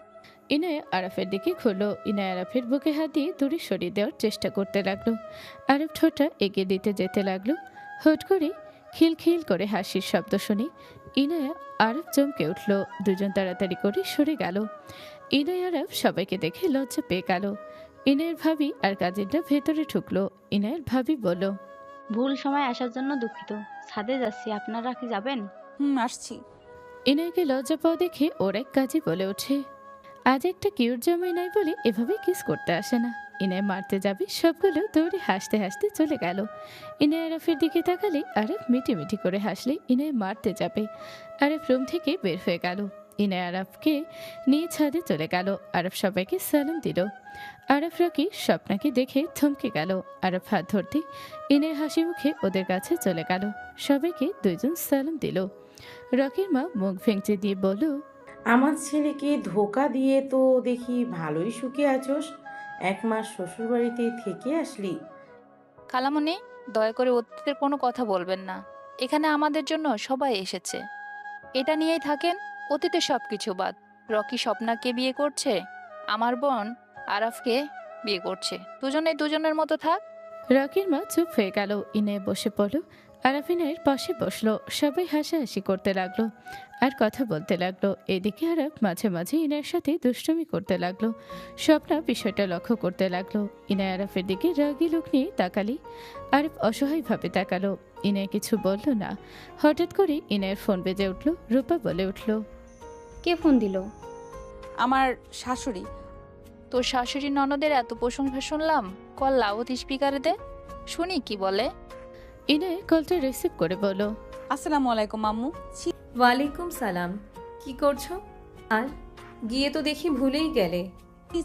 ইনায় আরফের দিকে ঘুরলো। ইনায় আরফের বুকে হাত দিয়ে দূরে সরিয়ে দেওয়ার চেষ্টা করতে লাগলো। আরব ঠোঁটটা এগিয়ে দিতে যেতে লাগলো। হুট করে খিলখিল করে হাসির শব্দ শুনে ইনায়া আরব চমকে উঠল। দুজন তাড়াতাড়ি করে সরে গেল। ইনায় আরব সবাইকে দেখে লজ্জা পেয়ে গেল। ইনায়ের ভাবি আর কাজিনটা ভেতরে ঢুকলো। ইনায়ের ভাবি বলল, ভুল সময় আসার জন্য দুঃখিত, ছাদে যাচ্ছি, আপনারা কি যাবেন? আসছি। ইনায়কে লজ্জা পাওয়া দেখে ওর এক কাজী বলে ওঠে, আজ একটা কিউট জামাই নাই বলে এভাবে কিস করতে আসে না। ইনায় মারতে যাবে, সবগুলো দৌড়ে হাসতে হাসতে চলে গেল। ইনায় আরফের দিকে তাকালে আরফ মিটি করে হাসলে ইনায় মারতে যাবে। আরফ রুম থেকে বের হয়ে গেল। ইনায় আরফকে নিয়ে ছাদে চলে গেল। আরফ সবাইকে সালাম দিল। আরফ রকি স্বপ্নাকে দেখে থমকে গেল। আরফ হাত ধরতে ইনায় হাসি মুখে ওদের কাছে চলে গেল। সবাইকে দুইজন সালাম দিল। রকির মা মুখ ভেঙচে দিয়ে বলল, আমার ছেলেকে ধোকা দিয়ে তো দেখি ভালোই সুখে আছোস। 1 মাস শ্বশুরবাড়িতে থেকে আসলি। খালামণি, দয়া করে অতীতের কোনো কথা বলবেন না। এখানে আমাদের জন্য সবাই এসেছে, এটা নিয়েই থাকেন। অতীতে সবকিছু বাদ। রকি স্বপ্নাকে বিয়ে করছে, আমার বোন আরাফকে বিয়ে করছে, দুজনে দুজনের মতো থাক। রকির মা চুপ হয়ে গেল। ইনায় বসে পড়ল। আরাফ ইনায়ের পাশে বসলো। সবাই হাসাহাসি করতে লাগলো আর কথা বলতে লাগলো। এদিকে আরাফ মাঝে মাঝে ইনায়ের সাথে দুষ্টুমি করতে লাগলো। স্বপ্না বিষয়টা লক্ষ্য করতে লাগলো। ইনায় আরাফের দিকে রাগী লোক নিয়ে তাকালি। আরাফ অসহায়ভাবে তাকালো। ইনায় কিছু বলল না। হঠাৎ করে ইনায়ের ফোন বেজে উঠল। রূপা বলে উঠল, কে ফোন দিল? আমার শাশুড়ি। তোর শাশুড়ি ননদের এত প্রশংসা শুনলাম, কল লাউড স্পিকারে দে, শুনি কি বলে। ইনায় কলটা রিসিভ করে বলল, আসসালামু আলাইকুম আম্মু। ওয়ালাইকুম সালাম। কি করছো? আর গিয়ে তো দেখি ভুলেই গেলে।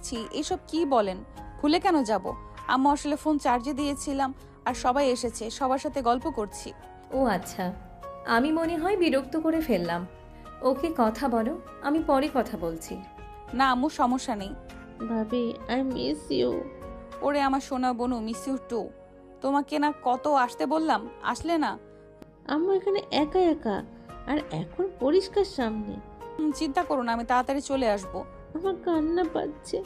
ছি, এসব কি বলেন? ভুলে কেন যাব? আম্মু আসলে ফোন চার্জে দিয়েছিলাম আর সবাই এসেছে, সবার সাথে গল্প করছি। ও আচ্ছা, আমি মনে হয় বিরক্ত করে ফেললাম। ওকে কথা বলো, আমি পরে কথা বলছি। না আম্মু, সমস্যা নেই। ভাবি, আই মিস ইউ। ওরে আমার সোনা বনু, মিস ইউ টু। তোমাকে না কত আসতে বললাম, আসলে না। আম্মু এখানে একা একা, আর এখন পরিষ্কার সামনে। চিন্তা করো না, আমি তাড়াতাড়ি চলে আসব। আমার কান্না পাচ্ছে।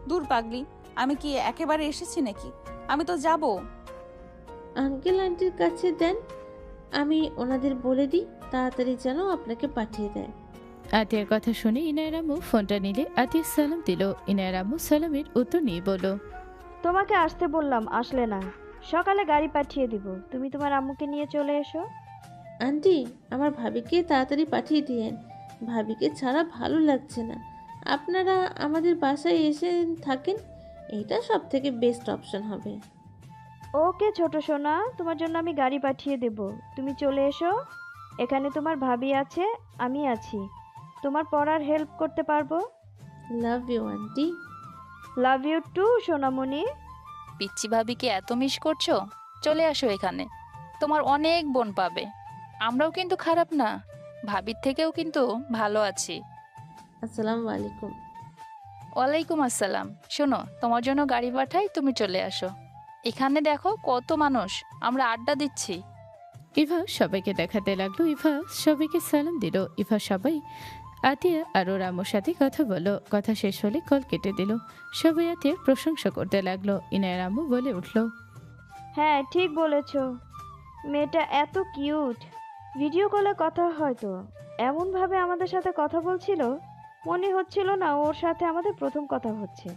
দূর পাগলি, আমি কি একেবারে এসেছি নাকি? আমি তো যাব। আঙ্কেল আন্টির কাছে দেন, আমি ওনাদের বলে দিই তাড়াতাড়ি যেন আপনাকে পাঠিয়ে দেয়। আতিয়ার কথা শুনে ইনায়ের আম্মু ফোনটা নিলে আতিয়া সালাম দিল। ইনায়ের আম্মু সালামের উত্তর নিয়ে বলল, তোমাকে আসতে বললাম, আসলে না। সকালে গাড়ি পাঠিয়ে দিব, তুমি তোমার আম্মুকে নিয়ে চলে এসো। আন্টি, আমার ভাবিকে তাড়াতাড়ি পাঠিয়ে দিয়েন। ভাবিকে ছাড়া ভালো লাগছে না। আপনারা আমাদের বাসায় এসে থাকেন, এইটা সব থেকে বেস্ট অপশন হবে। ওকে ছোট সোনা, তোমার জন্য আমি গাড়ি পাঠিয়ে দেব, তুমি চলে এসো। এখানে তোমার ভাবি আছে, আমি আছি, তোমার পড়ার হেল্প করতে পারবো। লাভ ইউ আন্টি। লাভ ইউ টু সোনামণি। পিচ্চি ভাবিকে এত মিস করছো? চলে আসো এখানে, তোমার অনেক বোন পাবে। আমরাও কিন্তু খারাপ না, ভাবির থেকেও কিন্তু ভালো আছি। আসসালামু আলাইকুম। ওয়ালাইকুম আসসালাম। শোনো, তোমার জন্য গাড়ি পাঠাই, তুমি চলে আসো। এখানে দেখো কত মানুষ, আমরা আড্ডা দিচ্ছি। ইভা সবাইকে দেখাতে লাগলো। ইভা সবাইকে সালাম দিল। ইভা সবাই আতিয়া আর ওর আম্মুর সাথে কথা বলো। কথা শেষ হলে কল কেটে দিল। সবাই আতিয়ার প্রশংসা করতে লাগলো। ইনায়ের আম্মু বলে উঠল, হ্যাঁ ঠিক বলেছ, মেয়েটা এত কিউট। ভিডিও কলে কথা হয়তো এমনভাবে আমাদের সাথে কথা বলছিল, মনে হচ্ছিল না ওর সাথে আমাদের প্রথম কথা হচ্ছে।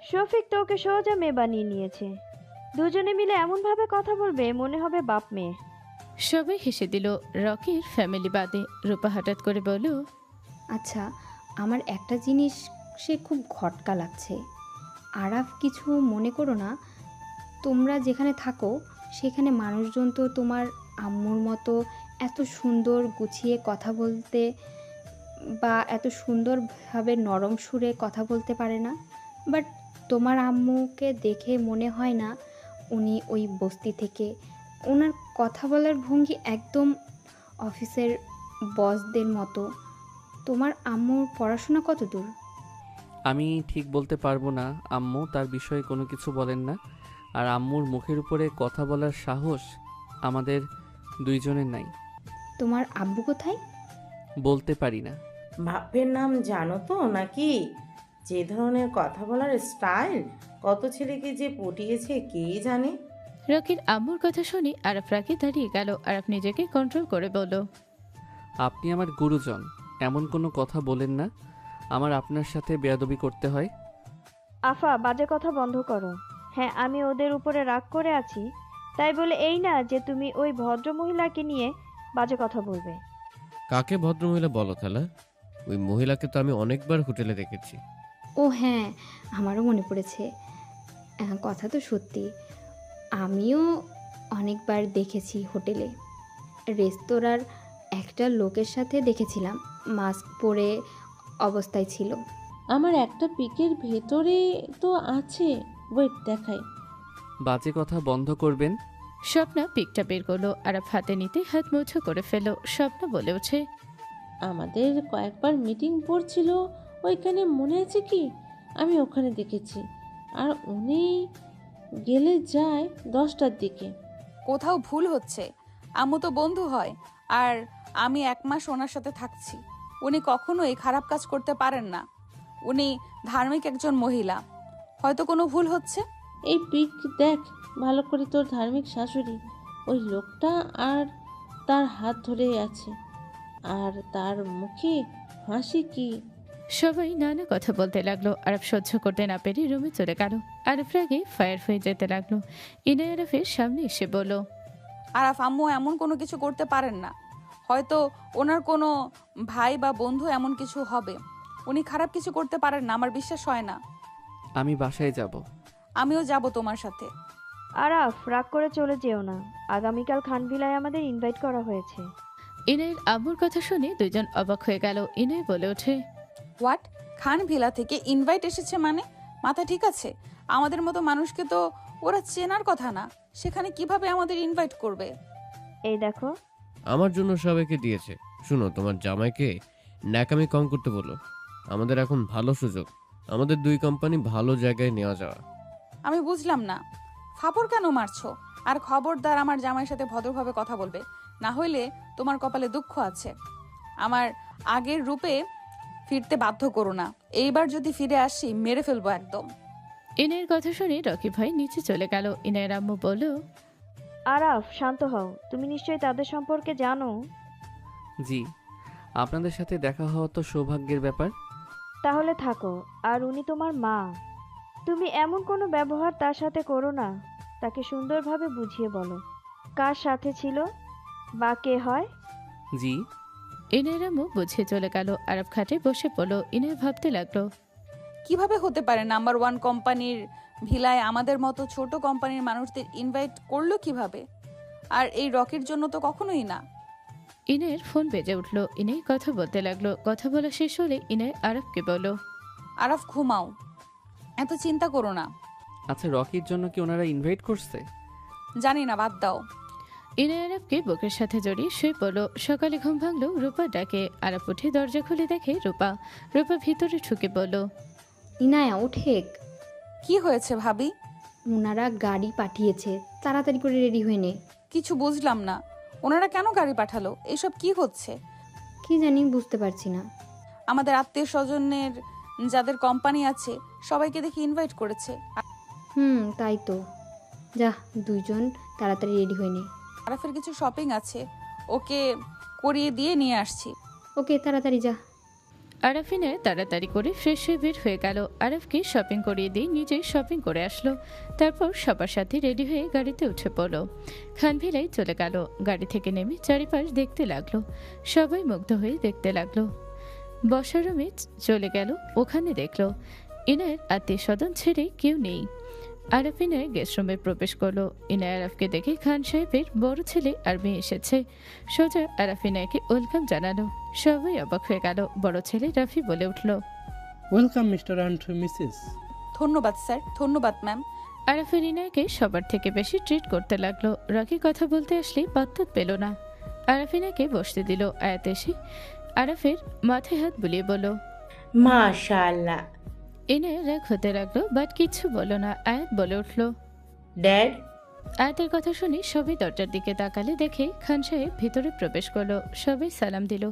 শফিক তো ওকে সোজা মেয়ে বানিয়ে নিয়েছে। দুজনে মিলে এমনভাবে কথা বলবে মনে হবে বাপ মেয়ে। সবাই হেসে দিল, রকির ফ্যামিলি বাদে। রূপা হঠাৎ করে বলল, আচ্ছা, আমার একটা জিনিস সে খুব খটকা লাগছে। আরাফ, কিছু মনে করো না, তোমরা যেখানে থাকো সেখানে মানুষজন তো তোমার আম্মুর মতো এত সুন্দর গুছিয়ে কথা বলতে বা এত সুন্দরভাবে নরম সুরে কথা বলতে পারে না। বাট তোমার আম্মুকে দেখে মনে হয় না উনি ওই বস্তি থেকে। ওনার কথা বলার ভঙ্গি একদম অফিসের বসদের মতো। তোমার আম্মুর পড়াশোনা কত দূর? আমি ঠিক বলতে পারবো না আম্মু তার বিষয়ে কোনো কিছু বলেন না। আর আম্মুর মুখের উপরে কথা বলার সাহস আমাদের দুইজনের নাই। তোমার আব্বু কোথায়? বলতে পারি না। বাপের নাম জানো তো নাকি? যে ধরনের কথা বলার স্টাইল, কত ছেলেকে যে পটিয়েছে কে জানে। রকির আম্মুর কথা শুনে আরাফ রাগে দাঁড়িয়ে গেল। আরাফ নিজেকে কন্ট্রোল করে বলল, আপনি আমার গুরুজন, এমন কোনো কথা বলেন না। আমার আপনার সাথে বেয়াদবি করতে হয়। আফা, বাজে কথা বন্ধ করো। হ্যাঁ, আমি ওদের উপরে রাগ করে আছি, তাই বলে এই না যে তুমি ওই ভদ্র মহিলাকে নিয়ে বাজে কথা বলবে। কাকে ভদ্রমহিলা বলো খালা? ওই মহিলাকে তো আমি অনেকবার হোটেলে দেখেছি। ও হ্যাঁ, আমারও মনে পড়েছে। কথা তো সত্যি, আমিও অনেকবার দেখেছি হোটেলে। রেস্তোরাঁর একটা লোকের সাথে দেখেছিলাম, মাস্ক পরে অবস্থায় ছিল। আমার একটা পিকের ভেতরে তো আছে, ওয়েট দেখাই। বাজে কথা বন্ধ করবেন। স্বপ্না পিকটা বের করলো। আরাফ হাতে নিতে হাত মুঠো করে ফেলো। স্বপ্না বলে ওঠে, আমাদের কয়েকবার মিটিং পড়ছিল ওইখানে, মনে আছে কি? আমি ওখানে দেখেছি। আর উনি গেলে যায় 10টার দিকে। কোথাও ভুল হচ্ছে। আম্মু তো বন্ধু হয়, আর আমি 1 মাস ওনার সাথে থাকছি। উনি কখনোই খারাপ কাজ করতে পারেন না। উনি ধার্মিক একজন মহিলা। হয়তো কোনো ভুল হচ্ছে। এই পিক দেখ ভালো করে, তোর ধার্মিক শাশুড়ি ওই লোকটা আর তার হাত ধরে আছে, আর তার মুখে হাসি কি। সবাই নানা কথা বলতে লাগলো। আরাফ সহ্য করতে না পেরে রুমে চলে গেল। আরাফ রাগে ফায়ার হয়ে যেতে লাগলো। ইনায় আরাফের সামনে এসে বলল, আরাফ, আম্মু এমন কোনো কিছু করতে পারেন না। হয়তো ওনার কোনো ভাই বা বন্ধু এমন কিছু হবে। উনি খারাপ কিছু করতে পারেন না, আমার বিশ্বাস হয় না। আমি বাসায় যাব। আমিও যাব তোমার সাথে। আরাফ, রাগ করে চলে যেও না। আগামীকাল খানভিলায় আমাদের ইনভাইট করা হয়েছে। ইনায়ের আম্মুর কথা শুনে দুজন অবাক হয়ে গেল। ইনায় বলে ওঠে, হোয়াট? খান ভিলা থেকে ইনভাইট এসেছে মানে? মাথা ঠিক আছে? আমাদের মতো মানুষকে তো ওরা চেনার কথা না, সেখানে কিভাবে আমাদের ইনভাইট করবে? এই দেখো, আমার জন্য সবাইকে দিয়েছে। শুনো, তোমার জামাইকে ন্যাকামি কম করতে বলো। আমাদের এখন ভালো সুযোগ, আমাদের 2 কোম্পানি ভালো জায়গায় নেওয়া যাওয়া। আমি বুঝলাম না, ফাপড় কেন মারছো? আর খবরদার আমার জামাইয়ের সাথে ভদ্রভাবে কথা বলবে, না হইলে তোমার কপালে দুঃখ আছে। আমার আগের রূপে ফিরতে বাধ্য করো না। এইবার যদি ফিরে আসি মেরে ফেলবো একদম। ইনায়ের কথা শুনে রকি ভাই নিচে চলে গেল। ইনায়ের আম্মু বলল, আরাফ শান্ত হও, তুমি নিশ্চয়ই তাদের সম্পর্কে জানো। জি, আপনাদের সাথে দেখা হওয়া তো সৌভাগ্যের ব্যাপার। তাহলে থাকো। আর উনি তোমার মা, তুমি এমন কোনো ব্যবহার তার সাথে করো না। তাকে সুন্দরভাবে বুঝিয়ে বলো কার সাথে ছিল বা কে হয়। জি। ইনায়ের আম্মু বুঝে চলে গেল। আরাফ খাটে বসে পড়লো। ইনায় ভাবতে লাগলো, কিভাবে হতে পারে নাম্বার 1 কোম্পানির ভিলায় আমাদের মতো ছোট কোম্পানির মানুষদের ইনভাইট করলো কিভাবে? আর এই রকির জন্য তো কখনোই না। ইনায়ের ফোন বেজে উঠলো। ইনায় কথা বলতে লাগলো। কথা বলা শেষ হলে ইনায় আরাফকে বলল, আরাফ ঘুমাও, এত চিন্তা করো না। আচ্ছা, রকির জন্য কি ওনারা ইনভাইট করছে? জানি না, বাদ দাও। ইনায় আরাফকে বুকের সাথে জড়িয়ে শুয়ে পড়লো। সকালে ঘুম ভাঙলো রূপা ডাকে। আরাফ উঠে দরজা খুলে দেখে রূপা। রূপা ভিতরে ঢুকে বলল, ইনায়া ওঠেক। কি হয়েছে ভাবি? ওনারা গাড়ি পাঠিয়েছে, তাড়াতাড়ি করে রেডি হয়ে নে। কিছু বুঝলাম না, ওনারা কেন গাড়ি পাঠালো? এসব কি হচ্ছে? কি জানি, বুঝতে পারছি না। আমাদের আত্মীয় স্বজনের যাদের কোম্পানি আছে সবাইকে দেখি ইনভাইট করেছে। তাই তো। যা, দুইজন তাড়াতাড়ি রেডি হয়ে নে। আরাফের কিছু শপিং আছে, ওকে করিয়ে দিয়ে নিয়ে আসছি। ওকে, তাড়াতাড়ি যা। আরাফিনে তাড়াতাড়ি করে ফ্রেশ হয়ে বের হয়ে গেল। আরাফকে শপিং করিয়ে দিয়ে নিজেই শপিং করে আসলো। তারপর সবার সাথে রেডি হয়ে গাড়িতে উঠে পড়লো। খানভিলাই চলে গেল। গাড়ি থেকে নেমে চারিপাশ দেখতে লাগলো। সবাই মুগ্ধ হয়ে দেখতে লাগলো। বসার রুমে চলে গেল। ওখানে দেখলো ইনায়ের আত্মীয় স্বজন ছেড়ে কেউ নেই। আরাফ ইনায়ের গেস্ট রুমে প্রবেশ করলো। ইনায় আরাফকে দেখে খান সাহেবের বড় ছেলে আর মেয়ে এসেছে। সোজা আরাফ ইনায়কে ওয়েলকাম জানালো। সবাই অবাক হয়ে গেল। বড় ছেলে রাফি বলে উঠল, ওয়েলকাম মিস্টার অ্যান্ড মিসেস। ধন্যবাদ স্যার। ধন্যবাদ ম্যাম। আরাফের ইনায়কে সবার থেকে বেশি ট্রিট করতে লাগলো। রকি কথা বলতে আসলে পাত্তা পেল না। আরাফ ইনায়কে বসতে দিল। আয়াত এসে আরাফের মাথায় হাত বুলিয়ে বলল, মাশাআল্লাহ। ইনায় রাগ হতে লাগলো, বাট কিচ্ছু বলল না। আয়াত বলে উঠল, ড্যাড। আয়াতের কথা শুনে সবাই দরজার দিকে তাকালে দেখে খান সাহেব ভিতরে প্রবেশ করলো। সবাই সালাম দিল।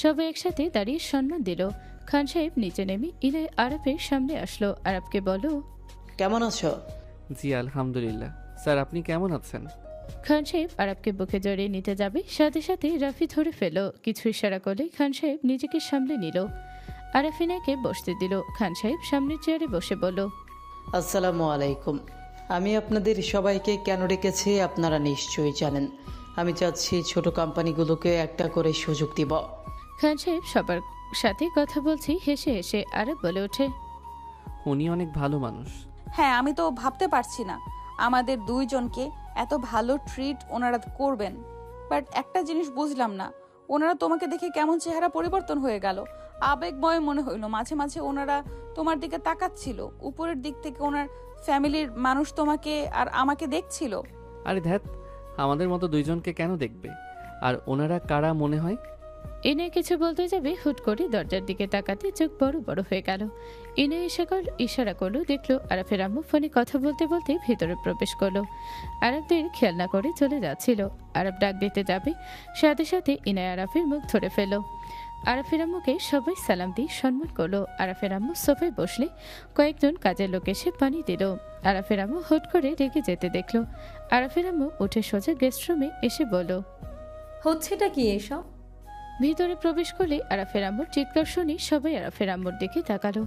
সবাই একসাথে দাঁড়িয়ে সম্মান দিল। খান সাহেব নিচে নেমে ইনায় আরাফের সামনে আসলো। আরাফকে বলো, কেমন আছো? জি আলহামদুলিল্লাহ। স্যার আপনি কেমন আছেন? খান সাহেব আরাফকে বুকে জড়িয়ে নিতে যাবে, সাথে সাথে রাফি ধরে ফেল। কিছু ইশারা করলে খান সাহেব নিজেকে সামলে নিল। আরাফিনাকে বসতে দিল। খান সাহেব সামনের চেয়ারে বসে বলল, আসসালামু আলাইকুম। আমি আপনাদের সবাইকে কেন ডেকেছি আপনারা নিশ্চয়ই জানেন। আমি চাচ্ছি ছোট কোম্পানিগুলোকে একটা করে সুযোগ দিব। খান সাহেব সবার সাথে কথা বলছি হেসে হেসে আরাফ বলে ওঠে, উনি অনেক ভালো মানুষ। হ্যাঁ, আমি তো ভাবতে পারছি না আমাদের দুইজনকে এত ভালো ট্রিট ওনারা করবেন। বাট একটা জিনিস বুঝলাম না, ওনারা তোমাকে দেখে কেমন চেহারা পরিবর্তন হয়ে গেল। আবেগময় মনে হইলো। মাঝে মাঝে ওনারা তোমার দিকে তাকাচ্ছিল। উপরের দিক থেকে ওনার ফ্যামিলির মানুষ তোমাকে আর আমাকে দেখছিল। আরে ধ্যাত, আমাদের মতো দুইজনকে কেন দেখবে? আর ওনারা কারা মনে হয়? ইনে কিছু বলতে যাবে, হুট করে দরজার দিকে তাকাতে চোখ বড় বড় হয়ে গেল। ইনে ইশারা করলো, দেখলো আরাফের আম্মু ফোনে কথা বলতে বলতে ভেতরে প্রবেশ করলো। আরাফদের খেয়াল না করে চলে যাচ্ছিল। আরাফ ডাক দিতে যাবে, সাথে সাথে ইনায় আরাফের মুখ ধরে ফেল। আরাফের আম্মুকে সবাই সালাম দিয়ে সম্মান করলো। আরাফের আম্মু সোফায় বসলে কয়েকজন কাজের লোক এসে পানি দিল। আরাফের আম্মু হুট করে রেগে যেতে দেখলো। আরাফের আম্মু উঠে সোজা গেস্ট রুমে এসে বলল, হচ্ছেটা কি এসব? ভিতরে প্রবেশ করলে আরাফের আম্মুর চিৎকার শুনে সবাই আরাফের আম্মুর দিকে তাকালো।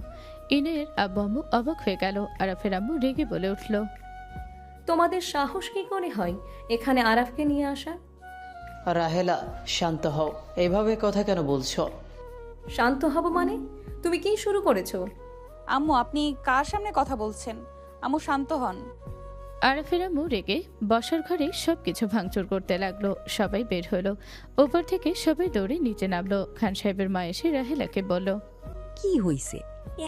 ইনের আব্বু আম্মু অবাক হয়ে গেল। আরাফের আম্মু রেগে বলে উঠল, তোমাদের সাহস কি করে হয় এখানে আরাফকে নিয়ে আসা? রাহেলা, শান্ত হও। এইভাবে কথা কেন বলছো? শান্ত হব মানে? তুমি কি শুরু করেছো? আম্মু, আপনি কার সামনে কথা বলছেন? আম্মু শান্ত হন। আরাফের আম্মু রেগে বসার ঘরে সবকিছু ভাঙচুর করতে লাগলো। সবাই বের হলো। ওপর থেকে সবাই দৌড়ে নিচে নামলো। খান সাহেবের মা এসে রাহেলাকে বলল, কি হইছে?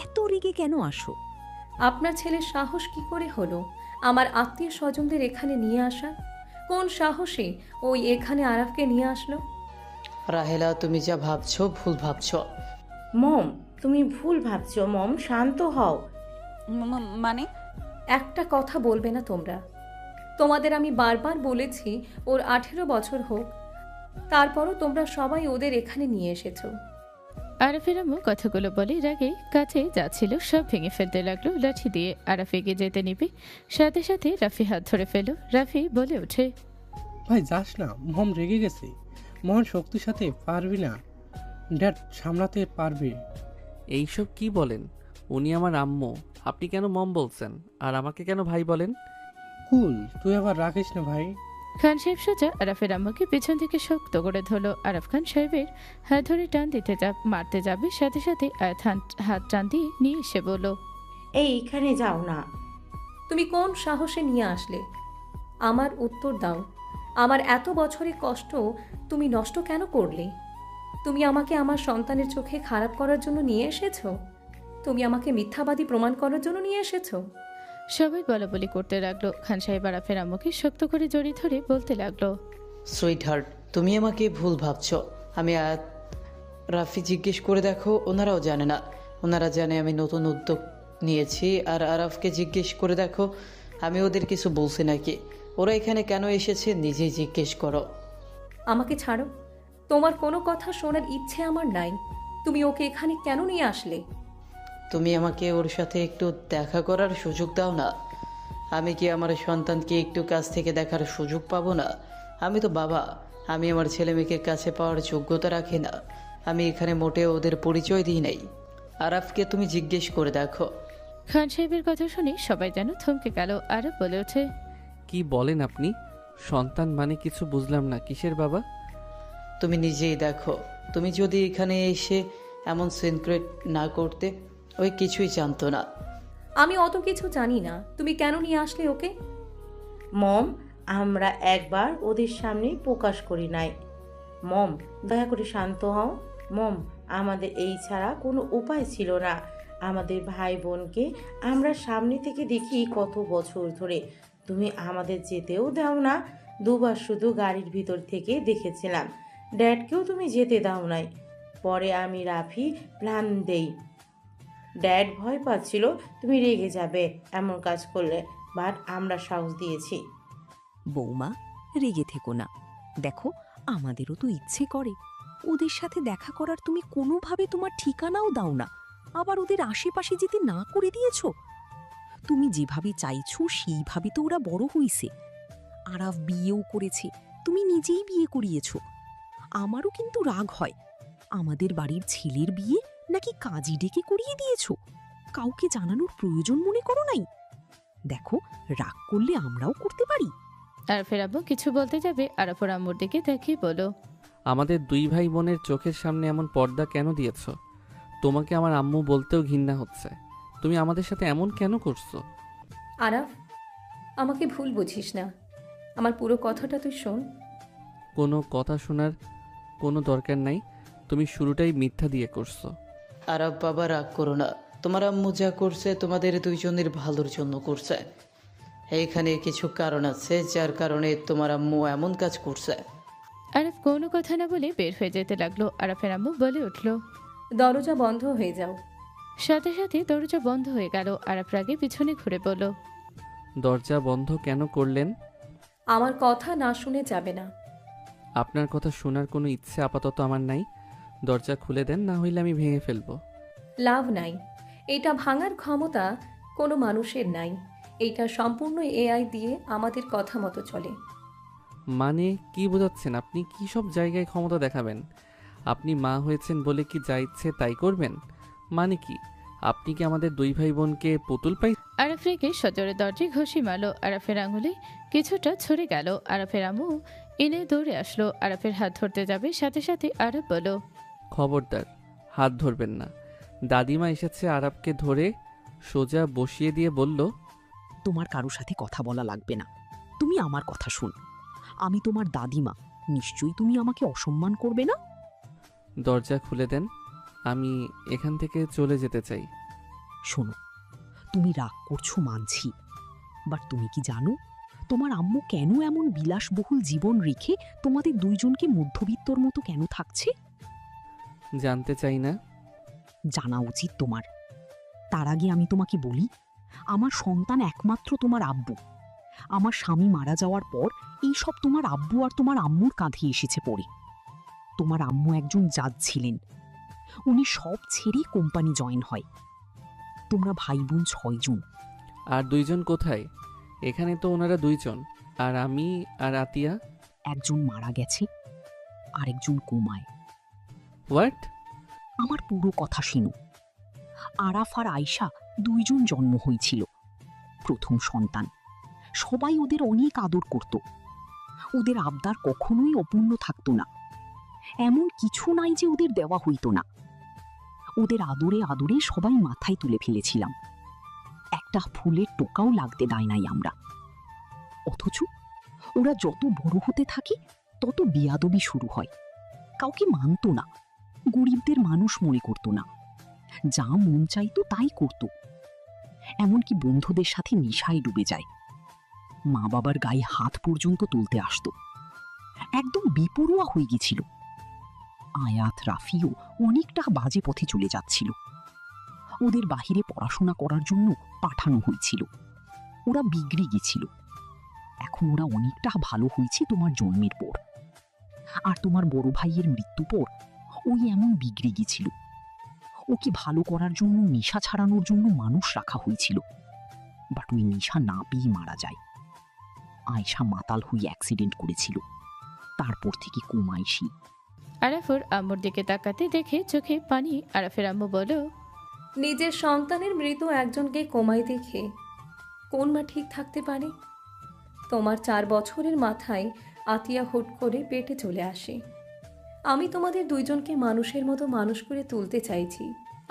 এত রেগে কেন আসো? আপনার ছেলের সাহস কি করে হলো আমার আত্মীয় স্বজনদের এখানে নিয়ে আসা? কোন সাহসে ওই এখানে আরাফকে নিয়ে আসলো? রাহেলা, তুমি যা ভাবছো ভুল ভাবছো। মম, তুমি ভুল ভাবছো। মম, শান্ত হও। মানে? একটা কথা বলবে না তোমরা? তোমাদের আমি বারবার বলেছি ওর 18 বছর হোক, তারপরও তোমরা সবাই ওদের এখানে নিয়ে এসেছো। আরাফের আম্মু কথাগুলো বলে রাগে কাছে যাচ্ছিল সব ভেঙে ফেলতে লাগলো লাঠি দিয়ে। আরাফ এগিয়ে যেতে নিবে, সাথে সাথে রাফি হাত ধরে ফেল। রাফি বলে ওঠে, ভাই যাস না, মম রেগে গেছে। মহান শক্তির সাথে পারবি না, ড্যাড সামলাতে পারবে। এইসব কি বলেন? উনি আমার আম্মু, আপনি কেন মম বলছেন? আর আমাকে কেন ভাই বলেন? কুল, তুই আবার রাখিস না ভাই। খান সাহেব সোজা আরাফের আম্মুকে পেছন থেকে শক্ত করে ধরলো। আরাফ খান সাহেবের হাত ধরে টান দিতে মারতে যাবে, সাথে সাথে হাত টান দিয়ে নিয়ে এসে বলল, এইখানে যাও না। তুমি কোন সাহসে নিয়ে আসলে? আমার উত্তর দাও। আমার এত বছরের কষ্ট তুমি নষ্ট কেন করলে? তুমি আমাকে আমার সন্তানের চোখে খারাপ করার জন্য নিয়ে এসেছো? তুমি আমাকে মিথ্যাবাদী প্রমাণ করার জন্য নিয়ে এসেছো? সবাই বলাবলি করতে লাগলো। খান সাহেব আরাফের আম্মুকে শক্ত করে জড়িয়ে ধরে বলতে লাগলো, সুইট হার্ট, তুমি আমাকে ভুল ভাবছো। আমি রাফি জিজ্ঞেস করে দেখো, ওনারাও জানে না। ওনারা জানে আমি নতুন উদ্যোগ নিয়েছি। আর আরাফকে জিজ্ঞেস করে দেখো আমি ওদের কিছু বলছি নাকি। ওরা এখানে কেন এসেছে নিজেই জিজ্ঞেস করো। আমাকে ছাড়ো, তোমার কোনো কথা শোনার ইচ্ছে আমার নাই। তুমি ওকে এখানে কেন নিয়ে আসলে? তুমি আমাকে ওর সাথে একটু দেখা করার সুযোগ দাও না। আমি কি আমার সন্তানকে একটু কাছ থেকে দেখার সুযোগ পাবো না? আমি তো বাবা, আমি আমার ছেলে মেয়েকে কাছে পাওয়ার যোগ্যতা রাখি না। আমি এখানে মোটেও ওদের পরিচয় দিই নাই। আরাফকে তুমি জিজ্ঞেস করে দেখো। খান সাহেবের কথা শুনে সবাই যেন থমকে গেল। আরাফ বলে ওঠে, কি বলেন আপনি? সন্তান মানে কিছু বুঝলাম না, কিসের বাবা? তুমি নিজেই দেখো। তুমি যদি এখানে এসে এমন সিনক্রেট না করতে, ওই কিছুই জানতো না। আমি অত কিছু জানি না, তুমি কেন নিয়ে আসলে ওকে? মম, আমরা একবার ওদের সামনে প্রকাশ করি নাই। মম, দয়া করে শান্ত হও। মম, আমাদের এই ছাড়া কোনো উপায় ছিল না। আমাদের ভাই বোনকে আমরা সামনে থেকে দেখি কত বছর ধরে। তুমি আমাদের যেতেও দাও না। দুবার শুধু গাড়ির ভিতর থেকে দেখেছিলাম। ড্যাডকেও তুমি যেতে দাও নাই। পরে আমি রাফি প্ল্যান দেই। ড্যাড ভয় পাচ্ছিল তুমি রেগে যাবে এমন কাজ করলে, বাট আমরা সাহস দিয়েছি। বৌমা, রেগে থেকো না। দেখো, আমাদেরও তো ইচ্ছে করে। ওদের সাথে দেখা করার তুমি কোনোভাবে তোমার ঠিকানাও দাও না, আবার ওদের আশেপাশে যেতে না করে দিয়েছো। তুমি যেভাবে চাইছো সেইভাবে তো ওরা বড় হইছে। আরাফ বিয়েও করেছে, তুমি নিজেই বিয়ে করিয়েছো। আমারও কিন্তু রাগ হয়, আমাদের বাড়ির ছেলের বিয়ে নাকি কাজী ডেকে করিয়ে দিয়েছো। কাউকে জানানোর প্রয়োজন মনে করো নাই? দেখো, রাগ করলে আমরাও করতে পারি। আরাফের আব্বু কিছু বলতে যাবে, আরাফের আম্মুর দিকে তাকিয়ে বলো, আমাদের দুই ভাই বোনের চোখের সামনে এমন পর্দা কেন দিয়েছ? তোমাকে আমার আম্মু বলতেও ঘৃণা হচ্ছে। তুমি আমাদের সাথে এমন কেন করছো? আরাফ, আমাকে ভুল বুঝিস না, আমার পুরো কথাটা তুই শোন। কোনো কথা শোনার কোনো দরকার নাই, তুমি শুরুটাই মিথ্যা দিয়ে করছো। আরাব বাবা, রাগ করো না। তোমার আম্মু যা করছে তোমাদের দুইজনের ভালোর জন্য করছে। এইখানে কিছু কারণ আছে যার কারণে তোমার আম্মু এমন কাজ করছে। আরাফ কোনো কথা না বলে বের হয়ে যেতে লাগলো। আরাফের আম্মু বলে উঠল, দরজা বন্ধ হয়ে যাও। সাথে সাথে দরজা বন্ধ হয়ে গেল। আরাফ রাগে পিছনে ঘুরে বলল, দরজা বন্ধ কেন করলেন? আমার কথা না শুনে যাবে না। আপনার কথা শোনার কোনো ইচ্ছে আপাতত আমার নাই। দরজা খুলে দেন, না হইলে আমি ভেঙে ফেলবো। লাভ নাই, এটা ভাঙার ক্ষমতা কোনো মানুষের নাই। এইটা সম্পূর্ণ এআই দিয়ে আমাদের কথা মতো চলে। মানে কি বোঝাচ্ছেন আপনি? কি সব জায়গায় ক্ষমতা দেখাবেন? আপনি মা হয়েছেন বলে কি যা ইচ্ছে তাই করবেন? মানে কি আপনি কি আমাদের দুই ভাই বোনকে পুতুল পাই? আরাফ রেগে সজোরে দরজায় ঘষি মারল। আরাফের আঙুলে কিছুটা ছড়ে গেল। আরাফের আম্মু এনে দৌড়ে আসলো। আরাফের হাত ধরতে যাবে, সাথে সাথে আরাফ বলল, খবরদার, হাত ধরবেন না। দাদিমা এসেছে। আরাফকে ধরে সোজা বসিয়ে দিয়ে বলল, তোমার কারো সাথে কথা বলা লাগবে না, তুমি আমার কথা শুন। আমি তোমার দাদিমা, নিশ্চয়ই তুমি আমাকে অসম্মান করবে না। দরজা খুলে দেন, আমি এখান থেকে চলে যেতে চাই। শোনো, তুমি রাগ করছো মানছি, বাট তুমি কি জানো তোমার আম্মু কেন এমন বিলাসবহুল জীবন রেখে তোমাদের দুইজনকে মধ্যবিত্তর মতো কেন থাকছে? জানতে চাই না। জানা উচিত তোমার। তার আগে আমি তোমাকে বলি, আমার সন্তান একমাত্র তোমার আব্বু। আমার স্বামী মারা যাওয়ার পর এই সব তোমার আব্বু আর তোমার আম্মুর কাঁধে এসেছে পড়ে। তোমার আম্মু একজন জাজ ছিলেন, উনি সব ছেড়ে কোম্পানি জয়েন হয়। তোমরা ভাই বোন 6 জন। আর 2 জন কোথায়? এখানে তো ওনারা 2 জন, আর আমি আর আতিয়া। একজন মারা গেছে, আরেকজন কোমায়। হোয়াট? আমার পুরো কথা শুনো। আরাফ আর আয়শা 2 জন জন্ম হয়েছিল, প্রথম সন্তান। সবাই ওদের অনেক আদর করত। ওদের আবদার কখনোই অপূর্ণ থাকতো না। এমন কিছু নাই যে ওদের দেওয়া হইতো না। ওদের আদরে আদরে সবাই মাথায় তুলে ফেলেছিলাম। একটা ফুলের টোকাও লাগতে দেয় নাই আমরা। অথচ ওরা যত বড় হতে থাকে তত বেয়াদবি শুরু হয়। কাউকে মানত না, গরিবদের মানুষ মনে করত না, যা মন চাইতো তাই করত। এমনকি বন্ধুদের সাথে নেশায় ডুবে যায়। মা বাবার গায়ে হাত পর্যন্ত তুলতে আসতো। একদম বেপরোয়া হয়ে গেছিল। আয়াত, রাফিও অনেকটা বাজে পথে চলে যাচ্ছিল। ওদের বাহিরে পড়াশোনা করার জন্য পাঠানো হয়েছিল। ওরা বিগড়ে গেছিল। এখন ওরা অনেকটা ভালো হয়েছে তোমার জন্মের পর। আর তোমার বড় ভাইয়ের মৃত্যু পর ওই এমন বিগড়ে গেছিল। ওকে ভালো করার জন্য নেশা ছাড়ানোর জন্য মানুষ রাখা হয়েছিল, বাট ওই নেশা না পেয়ে মারা যায়। আয়শা মাতাল হয়ে অ্যাক্সিডেন্ট করেছিল, তারপর থেকে কোমাইশি। আরাফের আম্মুর দিকে তাকাতে দেখে চোখে পানি। আরাফের আম্মু বলো, নিজের সন্তানের মৃত একজনকে কোমায় দেখে কোন মা ঠিক থাকতে পারে? তোমার 4 বছরের মাথায় আতিয়া হুট করে পেটে চলে আসে। আমি তোমাদের 2 জনকে মানুষের মতো মানুষ করে তুলতে চাইছি।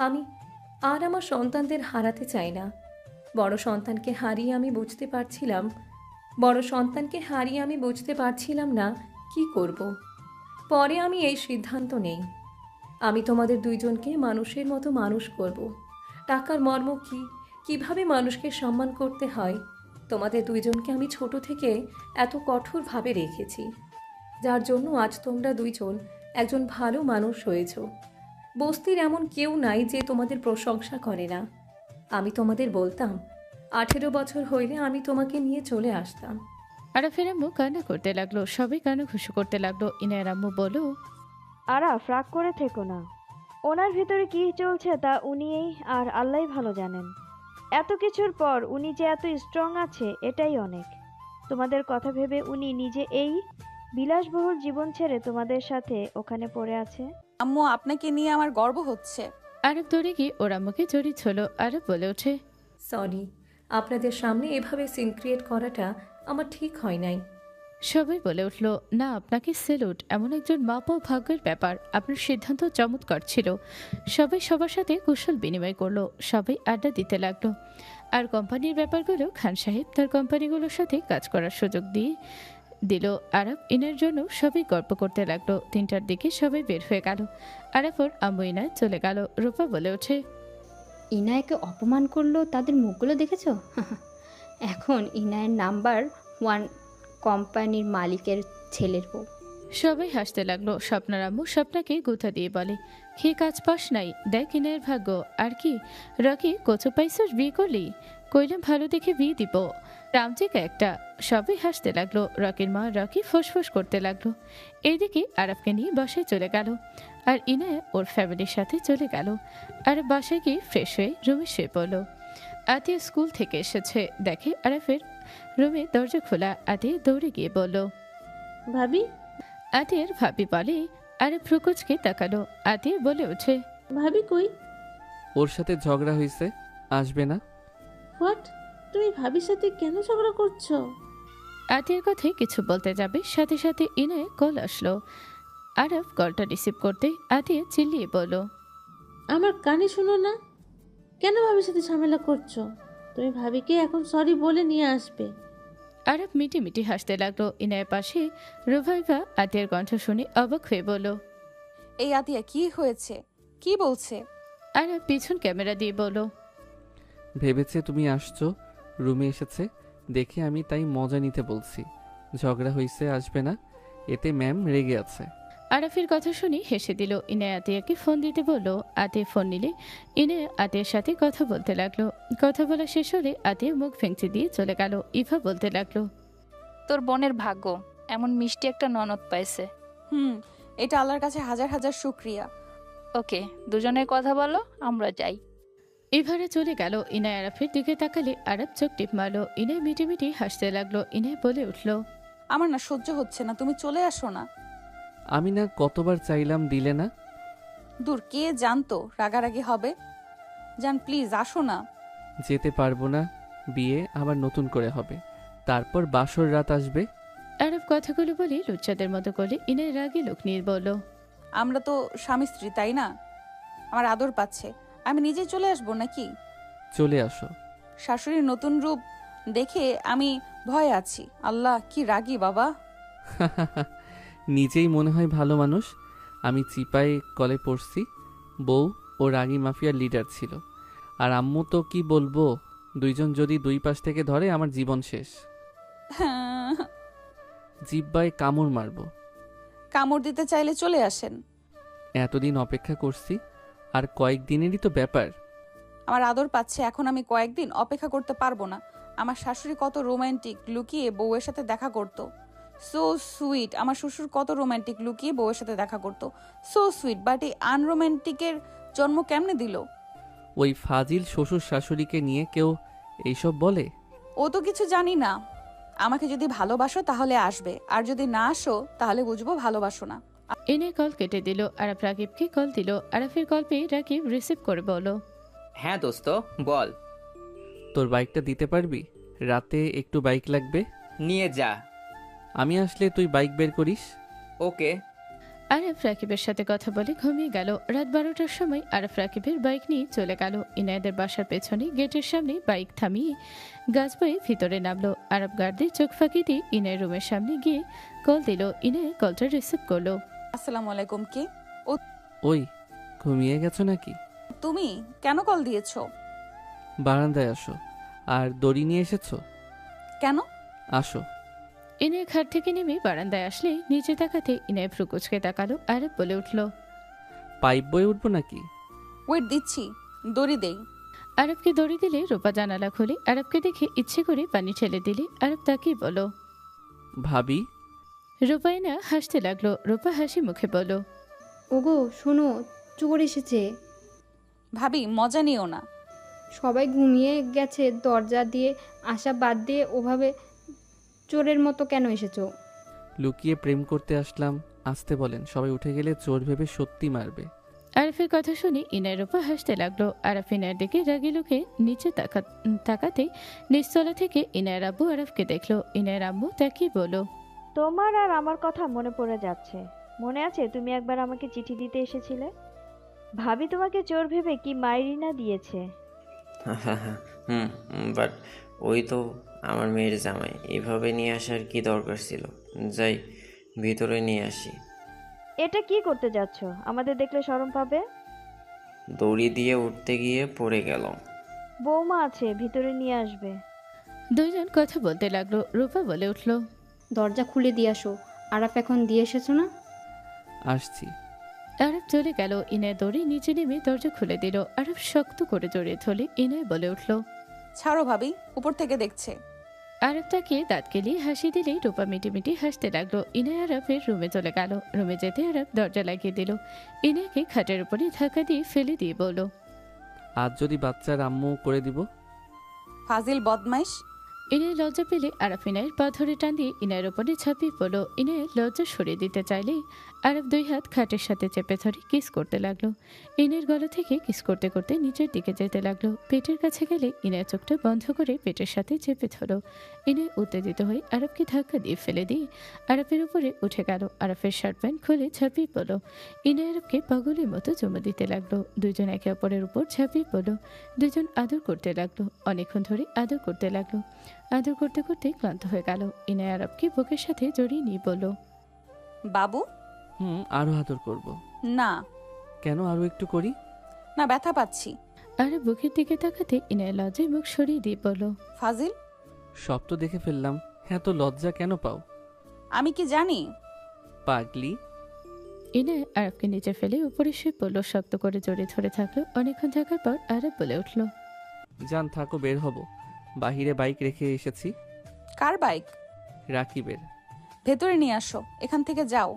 আমি আর আমার সন্তানদের হারাতে চাই না। বড় সন্তানকে হারিয়ে আমি বুঝতে পারছিলাম না কি করব। পরে আমি এই সিদ্ধান্ত নেই, আমি তোমাদের দুইজনকে মানুষের মতো মানুষ করব। টাকার মর্ম কি, কিভাবে মানুষকে সম্মান করতে হয়, তোমাদের দুইজনকে আমি ছোট থেকে এত কঠোরভাবে রেখেছি, যার জন্য আজ তোমরা দুইজন একজন ভালো মানুষ হয়েছ। বস্তির এমন কেউ নাই যে তোমাদের প্রশংসা করে না। আমি তোমাদের বলতাম 18 বছর হইলে আমি তোমাকে নিয়ে চলে আসতাম। আরাফের আম্মু কান্না করতে লাগলো, সবাই কানাঘুষো করতে লাগলো। ইনায়ের আম্মু বলল, আরাফ, রাগ করে থেকো না। ওনার ভিতরে কি চলছে তা উনিই আর আল্লাহই ভালো জানেন। এত কিছুর পর উনি যে এত স্ট্রং আছে এটাই অনেক। তোমাদের কথা ভেবে উনি নিজে এই বিলাসবহুল জীবন ছেড়ে তোমাদের সাথে ওখানে পড়ে আছে। আম্মু, আপনাকে নিয়ে আমার গর্ব হচ্ছে। আরব দৌড়ে গিয়ে ওর আম্মুকে জড়িয়ে ছিল। আরব বলে ওঠে, সরি, আপনাদের সামনে এভাবে সিন ক্রিয়েট করাটা আমার ঠিক হয় নাই। সবাই বলে উঠল, না, আপনাকে সেলুট। এমন একজন মা পাওয়া ভাগ্যের ব্যাপার। আপনার সিদ্ধান্ত চমৎকার ছিল। সবাই সবার সাথে কুশল বিনিময় করলো, সবাই আড্ডা দিতে লাগলো। আর কোম্পানির ব্যাপারগুলো খান সাহেব তার কোম্পানিগুলোর সাথে কাজ করার সুযোগ দিয়ে দিল। আরব ইনার জন্য সবাই গল্প করতে লাগলো। 3টার দিকে সবাই বের হয়ে গেল। আরব ওর আম্মু ইনায় চলে গেল। রূপা বলে ওঠে, ইনায়কে অপমান করলো, তাদের মুখগুলো দেখেছো? এখন ইনায়ের নাম্বার 1 কোম্পানির মালিকের ছেলের বউ। সবাই হাসতে লাগলো। স্বপ্নার আম্মু স্বপ্নাকে গুথা দিয়ে বলে, খেয়ে কাজ পাস নাই, দেখ ইনায়ের ভাগ্য। আর কি রকি, কচু পাইছস, বিয়ে করলি? কইলাম ভালো দেখে বিয়ে দিব, রামজিকা একটা। সবাই হাসতে লাগলো। রকির মা রকি ফোঁস করতে লাগলো। এইদিকে আরবকে নিয়ে বাসায় চলে গেল, আর ইনায়া ওর ফ্যামিলির সাথে চলে গেল। আর বাসায় গিয়ে ফ্রেশ হয়ে রুমে শুয়ে পড়ল। আতিয়া স্কুল থেকে এসেছে, দেখে আরফের রুমে দরজা খোলা। আতিয়া দৌড়ে গিয়ে বলল, ভাবি। আতিয়ার ভাবি বলে। আরব ফ্রুকুচকে তাকালো। আতিয়া বলে ওঠে, ভাবি কই? ওর সাথে ঝগড়া হয়েছে, আসবে না। হোয়াট? তুমি ভাবির সাথে কেন ঝগড়া করছো? আতিয়ার কথায় কিছু বলতে যাবে, সাথে সাথে ইনায় কল আসলো। আরব কলটা রিসিভ করতে আতিয়া চিল্লিয়ে বলল, আমার কানে শুনো না? কেন ভাবির সাথে ঝামেলা করছো? তুমি ভাবিকে এখন সরি বলে নিয়ে আসবে। আরব মিটি হাসতে লাগলো। ইনায়ের পাশে রুভাইবা আতিয়ার কণ্ঠ শুনে অবাক হয়ে বলল, এই আতিয়া, কি হয়েছে? কি বলছে? আরব পিছন ক্যামেরা দিয়ে বলল, ভেবেছে তুমি আসছো, রুমে এসেছে দেখে আমি তাই মজা নিতে বলছি। ঝগড়া হয়েছে, আসবে না, এতে ম্যাম রেগে আছে। আরাফের কথা শুনে হেসে দিল। ইনায় আতিয়াকে ফোন দিতে বলল। আতিয়া ফোন নিলে ইনায় আতিয়ার সাথে কথা বলতে লাগলো। কথা বলা শেষ হলে আতিয়া মুখ ভেঙচি দিয়ে চলে গেল। ইভা বলতে লাগলো, তোর বোনের ভাগ্য, এমন মিষ্টি একটা ননদ পাইছে। এটা আল্লাহর কাছে হাজার হাজার শুকরিয়া। ওকে, দুজনের কথা বলো, আমরা যাই। ইভারা চলে গেল। ইনায় আরাফের দিকে তাকালে আরব চোখ টিপ মারলো। ইনায় মিটি হাসতে লাগলো। ইনায় বলে উঠল, আমার না সহ্য হচ্ছে না, তুমি চলে আসো না। আমি না কতবার চাইলাম, দিলে না। দূর, কে জানতো রাগারাগি হবে। জান, প্লিজ আসো না। যেতে পারবো না, বিয়ে আবার নতুন করে হবে, তারপর বাসর রাত আসবে। আরব কথাগুলো বলে লুচ্চাদের মতো করে ইনায় রাগে লোক নিয়ে বলল, আমরা তো স্বামী স্ত্রী, তাই না? আমার আদর পাচ্ছে, আমি নিজে চলে আসবো নাকি? চলে আসো। শাশুড়ির নতুন রূপ দেখে আমি ভয় আছি। আল্লাহ, কি রাগী বাবা। নিজেই মনে হয় ভালো মানুষ। আমি চিপায় কলে পড়ছি, বউ ও রাগী মাফিয়ার লিডার ছিল। আর আম্মু তো কি বলবো, দুইজন যদি দুই পাশ থেকে ধরে আমার জীবন শেষ। জিব্বায় কামড় মারবো। কামড় দিতে চাইলে চলে আসেন। এতদিন অপেক্ষা করছি, আর কয়েকদিনেরই তো ব্যাপার। আমার আদর পাচ্ছে, এখন আমি কয়েকদিন অপেক্ষা করতে পারবো না। আমার শাশুড়ি কত রোমান্টিক, লুকিয়ে বউয়ের সাথে দেখা করতো। So sweet. আমার শ্বশুর কত রোমান্টিক, লুকিয়ে বউয়ের সাথে দেখা করতো। So sweet. বাট এই আনরোমান্টিকের জন্ম কেমনে দিল? ওই ফাজিল শ্বশুর শাশুড়িকে নিয়ে কেউ এইসব বলে? ও তো কিছু জানি না। আমাকে যদি ভালোবাসো তাহলে আসবে, আর যদি না আসো তাহলে বুঝবো ভালোবাসো না। এনে কল কেটে দিল। আরাফ রাকিবকে কল দিল। আরাফের কল পেয়ে রাকিব রিসিভ করে বলো, হ্যাঁ দোস্ত, বল। তোর বাইকটা দিতে পারবি? রাতে একটু বাইক লাগবে। নিয়ে যা। আমি আসলে তুই বাইক বের করিস। ওকে। আরব রাকিবের সাথে কথা বলে ঘুমিয়ে গেল। রাত 12টার সময় আরব রাকিবের বাইক নিয়ে চলে গেল ইনায়াদের বাসার পেছনে। গেটের সামনে বাইক থামিয়ে গাছ বয়ে ভিতরে নামলো। আরব গার্ডদের চোখ ফাঁকি দিয়ে ইনায়ের রুমের সামনে গিয়ে কল দিল। ইনায় কলটা রিসিভ করলো। আসসালামু আলাইকুম। কে? ও ওই ঘুমিয়ে গেছো নাকি? তুমি কেন কল দিয়েছো? বারান্দায় আসো। আর দড়ি নিয়ে এসেছো? কেন? আসো। ইনায় খাট থেকে নেমে বারান্দায় আসলে নিচে তাকাতে ইনায় ভ্রুকুচকে তাকালো। আরব বলে উঠল, পাইপ বয়ে উঠবো নাকি? ওয়েট দিচ্ছি, দড়ি দেই। আরবকে দড়ি দিলে রূপা জানালা খুলে আরবকে দেখে ইচ্ছে করে পানি ঠেলে দিলে আরব তাকেই বলো, ভাবি। রূপায়না হাসতে লাগলো। রূপা হাসি মুখে বলো, ওগো শোনো, চোর এসেছে। ভাবি মজা নিও না। সবাই ঘুমিয়ে গেছে, দরজা দিয়ে আসা বাদ দিয়ে ওভাবে চোরের মতো কেন এসেছো? লুকিয়ে প্রেম করতে আসলাম, আসতে বলেন। সবাই উঠে গেলে চোর ভেবে সত্যি মারবে। আরফের কথা শুনে ইনায়ের রূপা হাসতে লাগলো। আরফ ইনায়ের দিকে রাগি লোকে নিচে তাকাতে নিচতলা থেকে ইনায়ের আব্বু আরফকে দেখলো। ইনায়ের আম্মু তাকিয়ে বলো, তোমার আর আমার কথা মনে পড়ে যাচ্ছে। মনে আছে তুমি একবার আমাকে চিঠি দিতে এসেছিলে? ভাবি তোমাকে চোর ভেবে কি মাইরি না দিয়েছে। বাট ওই তো আমার মেয়ের জামাই, এভাবে নিয়ে আসার কি দরকার ছিল? যাই ভিতরে নিয়ে আসি। এটা কি করতে যাচ্ছ? আমাদের দেখলে শরম পাবে। দড়ি দিয়ে উঠতে গিয়ে পড়ে গেল। বৌমা আছে, ভিতরে নিয়ে আসবে। দুইজন কথা বলতে লাগলো। রূপা বলে উঠল, দরজা খুলে দিয়ে আসো। আরাফ এখন দিয়ে এসেছো না? আসছি। আরব চলে গেল। ইনায় দৌড়ে নিচে নেমে দরজা খুলে দিল। আরব শক্ত করে জড়িয়ে ধরলে ইনায় বলে উঠল, ছাড়ো ভাবি, উপর থেকে দেখছে। আরব তাকে দাঁত কেলিয়ে হাসি দিলেই রূপা মিটিমিটি হাসতে লাগলো। ইনায় আরবের রুমে চলে গেল। রুমে যেতে আরব দরজা লাগিয়ে দিল। ইনায়কে খাটের উপরে ধাক্কা দিয়ে ফেলে দিয়ে বলল, আজ যদি বাচ্চার আম্মু করে দিব। ফাজিল বদমাইশ। ইনায় লজ্জা পেলে আরব ইনায়ের পা ধরে টান দিয়ে ইনায়ের ওপরে ঝাঁপিয়ে পড়ল। ইনায়ের লজ্জা সরিয়ে দিতে চাইলেই আরব দুই হাত খাটের সাথে চেপে ধরে কিস করতে লাগলো। ইনায়ের গলা থেকে কিস করতে করতে নিচের দিকে যেতে লাগলো। পেটের কাছে গেলে ইনায়ের চোখটা বন্ধ করে পেটের সাথে চেপে ধরো। ইনায় উত্তেজিত হয়ে আরবকে ধাক্কা দিয়ে ফেলে দিয়ে আরবের উপরে উঠে গেল। আরবের শার্ট প্যান্ট খুলে ঝাঁপিয়ে পড়ল। ইনায় আরবকে পাগলের মতো চুমু দিতে লাগলো। দুজন একে অপরের উপর ঝাঁপিয়ে পড়ল। দুজন আদর করতে লাগলো। অনেকক্ষণ ধরে আদর করতে লাগলো। আদর করতে করতে ক্লান্ত হয়ে গেল। ইনায় আরবকে বুকের সাথে জড়িয়ে নিয়ে বলল, বাবু। আরো আদর করব। না। কেন? আরো একটু করি। না, ব্যথা পাচ্ছি। আরব বুকের দিকে তাকাতে ইনায় লজ্জায় মুখ সরিয়ে দিয়ে বলল, ফাজিল। সব তো দেখে ফেললাম, হ্যাঁ তো লজ্জা কেন পাও? আমি কি জানি? পাগলি। ইনায় আরবকে নিচে ফেলে উপরে শুয়ে পড়ল। শক্ত করে জড়িয়ে ধরে থাকলো। অনেকক্ষণ থাকার পর আরব বলে উঠল, যান, থাকো, বের হব। বাহিরে বাইক রেখে এসেছি। কার বাইক? রাকিবের। ভেতরে নিয়ে আসো, এখান থেকে যাও।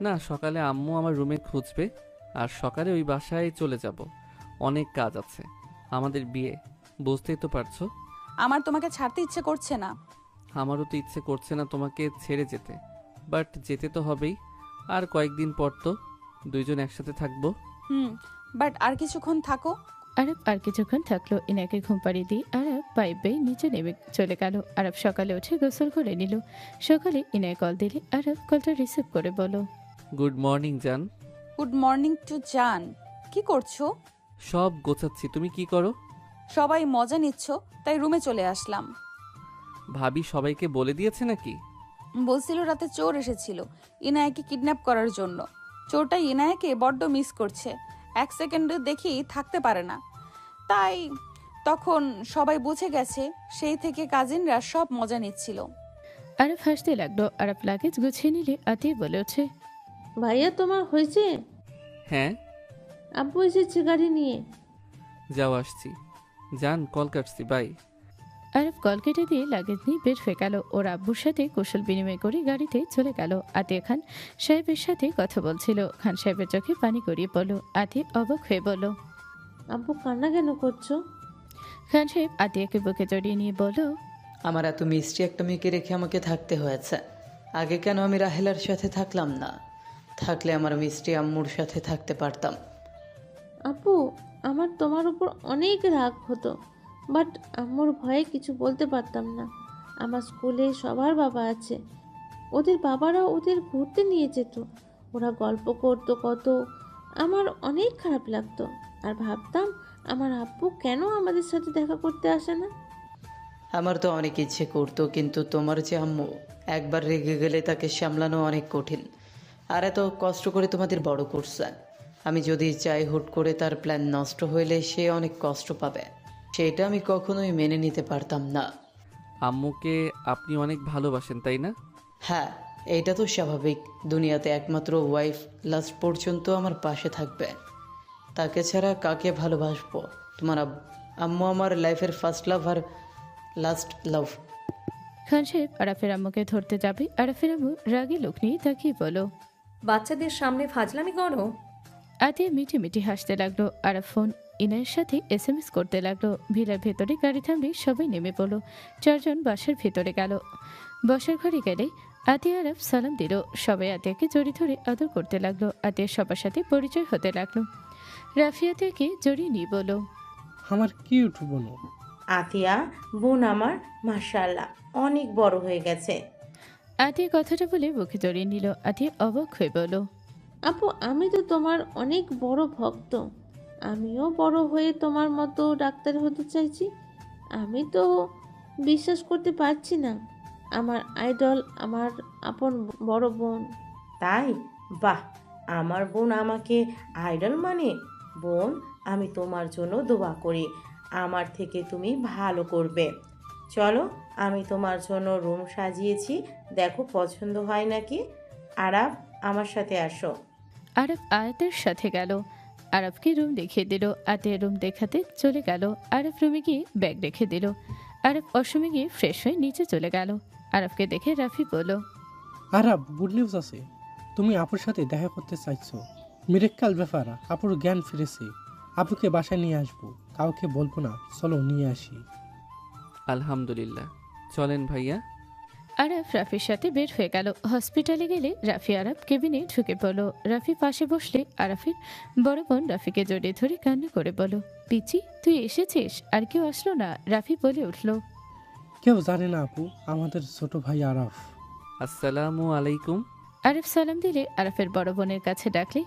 না, সকালে আম্মু আমার রুমে খুঁজবে, আর সকালে ওই বাসায় চলে যাব। অনেক কাজ আছে, আমাদের বিয়ে, বুঝতেই তো পারছো। আমার তোমাকে ছাড়তে ইচ্ছে করছে না। আমারও তো ইচ্ছে করছে না তোমাকে ছেড়ে যেতে, বাট যেতে তো হবেই। আর কয়েকদিন পর তো দুইজন একসাথে থাকবো। বাট আর কিছুক্ষণ থাকো। আরব আর কিছুক্ষণ থাকলো। ইনাকে ঘুম পাড়িয়ে দিয়ে আরব পাইপ বেয়ে নিচে নেমে চলে গেল। আরব সকালে উঠে গোসল করে নিল। সকালে ইনায় কল দিলে আরব কলটা রিসিভ করে বলো, গুড মর্নিং জান। গুড মর্নিং টু জান। কি করছো? সব গোছাচ্ছি, তুমি কি করো? সবাই মজা নিচ্ছ, তাই রুমে চলে আসলাম। ভাবি সবাইকে বলে দিয়েছে নাকি? বলছিল রাতে চোর এসেছিল ইনায়াকে কিডন্যাপ করার জন্য। চোরটা ইনায়াকে বড্ড মিস করছে, এক সেকেন্ড দেখি থাকতে পারে না। তাই তখন সবাই বুঝে গেছে, সেই থেকে কাজিনরা সব মজা নিচ্ছিল। আরব হাসতে লাগলো। আরব লাগেজ গুছিয়ে নিলে আতিয়ে বলে ওঠে, ভাইয়া তোমার হয়েছে? হ্যাঁ। আব্বু এসেছে গাড়ি নিয়ে। যাও, আসছি। জান, কল কাটছি, বাই। আরব কল কেটে দিয়ে লাগেজ নিয়ে বের হয়ে গেল। ওর আব্বুর সাথে কুশল বিনিময় করে গাড়িতে চলে গেল। আতিয়া খান সাহেবের সাথে কথা বলছিল। খান সাহেবের চোখে পানি গড়িয়ে পড়ল। আতিয়া অবাক হয়ে বলল, আব্বু কান্না কেন করছো? খান সাহেব আতিয়াকে বুকে জড়িয়ে নিয়ে বলল, আমার এত মিষ্টি একটা মেয়েকে রেখে আমাকে থাকতে হয়েছে। আগে কেন আমি রাহেলার সাথে থাকলাম না? থাকলে আমার মিষ্টি আম্মুর সাথে থাকতে পারতাম। আপু, আমার তোমার উপর অনেক রাগ হতো, বাট আম্মুর ভয়ে কিছু বলতে পারতাম না। আমার স্কুলে সবার বাবা আছে, ওদের বাবারা ওদের ঘুরতে নিয়ে যেত। ওরা গল্প করতো কত, আমার অনেক খারাপ লাগতো। আর ভাবতাম আমার আব্বু কেন আমাদের সাথে দেখা করতে আসে না। আমার তো অনেক ইচ্ছে করতো, কিন্তু তোমার যে আম্মু, একবার রেগে গেলে তাকে সামলানো অনেক কঠিন। আর এত কষ্ট করে তোমাদের বড় করছে। আমি যদি চাই হুট করে তার প্ল্যান নষ্ট হইলে সে অনেক কষ্ট পাবে, সেটা আমি কখনোই মেনে নিতে পারতাম না। আম্মুকে আপনি অনেক ভালোবাসেন তাই না? হ্যাঁ, এটা তো স্বাভাবিক। দুনিয়াতে একমাত্র ওয়াইফ লাস্ট পর্যন্ত আমার পাশে থাকবে, তাকে ছাড়া কাকে ভালোবাসবো? তোমার আম্মু আমার লাইফের ফার্স্ট লাভ আর লাস্ট লাভ। খান সাহেব আরাফের আম্মুকে ধরতে যাবে, আরাফের আম্মু রাগে লোক নিয়ে তাকিয়ে বলো, বাচ্চাদের সামনে ফাজলামি করো। আতিয়া মিটি মিটি হাসতে লাগলো। আরাফ ফোন ইনায়ের সাথে SMS করতে লাগলো। ভিলার ভেতরে গাড়ি থামলে সবাই নেমে পড়লো। চারজন বাসার ভেতরে গেল। বসার ঘরে গেলে আতিয়া আরাফ সালাম দিল। সবাই আতিয়াকে জড়িয়ে ধরে আদর করতে লাগলো। আতিয়া সবার সাথে পরিচয় হতে লাগলো। রাফি আতিয়াকে জড়িয়ে নিয়ে বলল, আমার কিউট বোন। আতিয়া বোন আমার মাশাআল্লাহ অনেক বড় হয়ে গেছে। আতিয়া কথাটা বলে বুকে জড়িয়ে নিল। আতিয়া অবাক হয়ে বলল, আপু আমি তো তোমার অনেক বড় ভক্ত। আমিও বড় হয়ে তোমার মতো ডাক্তার হতে চাইছি। আমি তো বিশ্বাস করতে পারছি না আমার আইডল আমার আপন বড় বোন। তাই? বাহ, আমার বোন আমাকে আইডল মানে? বোন, আমি তোমার জন্য দোয়া করি আমার থেকে তুমি ভালো করবে। চলো, আমি তোমার জন্য রুম সাজিয়েছি, দেখো পছন্দ হয় নাকি। আরাফ, আমার সাথে আসো। আরব আয়াতের সাথে গেল। আরবকে রুম দেখিয়ে দিল। আতিয়া রুম দেখাতে চলে গেল। আরব রুমে গিয়ে ব্যাগ রেখে দিল। আরব অসমে গিয়ে ফ্রেশ হয়ে নিচে চলে গেল। আরবকে দেখে রাফি বলল, আরাব, গুড নিউজ আছে। তুমি আপুর সাথে দেখা করতে চাইছো। মিরাক্কেল ব্যাপার, আপুর জ্ঞান ফিরেছে। আপুকে বাসায় নিয়ে আসবো, কাউকে বলবো না। চলো নিয়ে আসি। আলহামদুলিল্লাহ, চলেন ভাইয়া। আরব রাফির সাথে বের হয়ে গেল। হসপিটালে গেলে রাফি আরব কেবিনে ঢুকে পড়ল। রাফি পাশে বসলে আরাফের বড় বোন রাফিকে জড়িয়ে ধরে কান্না করে বলল, পিচি তুই এসেছিস? আর কেউ আসলো না? রাফি বলে উঠল, কেউ জানে না আপু, আমাদের ছোট ভাই আরাফ। আসসালামু আলাইকুম। আরব সালাম দিলে আরাফের বড় বোনের কাছে ডাকলে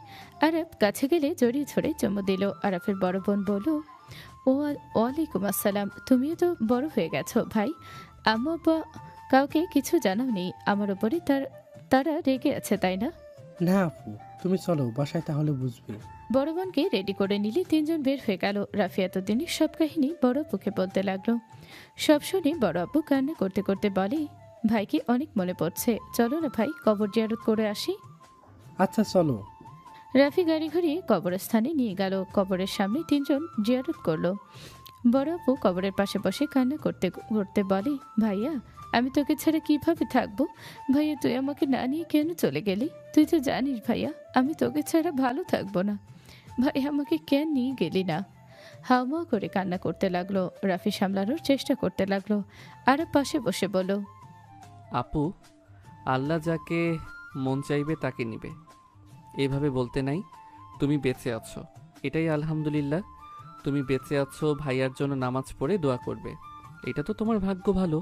আরব কাছে গেলে জড়িয়ে ধরে চুমু দিল। আরাফের বড় বোন বলল, ওয়ালাইকুম আসসালাম। তুমিও তো বড় হয়ে গেছো ভাই। আম্মু আব্বা কাউকে কিছু জানাওনি? আমার উপরে তারা রেগে আছে তাই না? না আপু, তুমি চলো বাসায়, তাহলে বুঝবে। বড় বোনকে রেডি করে নিলে তিনজন বের হয়ে গেল। রাফি এতদিনই সব কাহিনী বড় আপুকে বলতে লাগলো। সব শুনে বড় আপু কান্না করতে করতে বলে, ভাইকে অনেক মনে পড়ছে, চলো না ভাই কবর জিয়ারত করে আসি। আচ্ছা চলো। রাফি গাড়ি ঘুরিয়ে কবরস্থানে নিয়ে গেল। কবরের সামনে তিনজন জিয়ারত করলো। বড় আপু কবরের পাশে বসে কান্না করতে করতে বলে, ভাইয়া আমি তোকে ছাড়া কিভাবে থাকবো? ভাইয়া তুই আমাকে না নিয়ে কেন চলে গেলি? তুই তো জানিস ভাইয়া আমি তোকে ছাড়া ভালো থাকবো না। ভাই আমাকে কেন নিয়ে গেলি না? হাওয়া করে কান্না করতে লাগলো। রাফি সামলানোর চেষ্টা করতে লাগলো। আর পাশে বসে বলল, আপু, আল্লাহ যাকে মন চাইবে তাকে নিবে, এইভাবে বলতে নাই। তুমি বেঁচে আছো, এটাই আলহামদুলিল্লাহ। তুমি বেঁচে আছো, ভাইয়ার জন্য নামাজ পড়ে দোয়া করবে। এটা তো তোমার ভাগ্য ভালো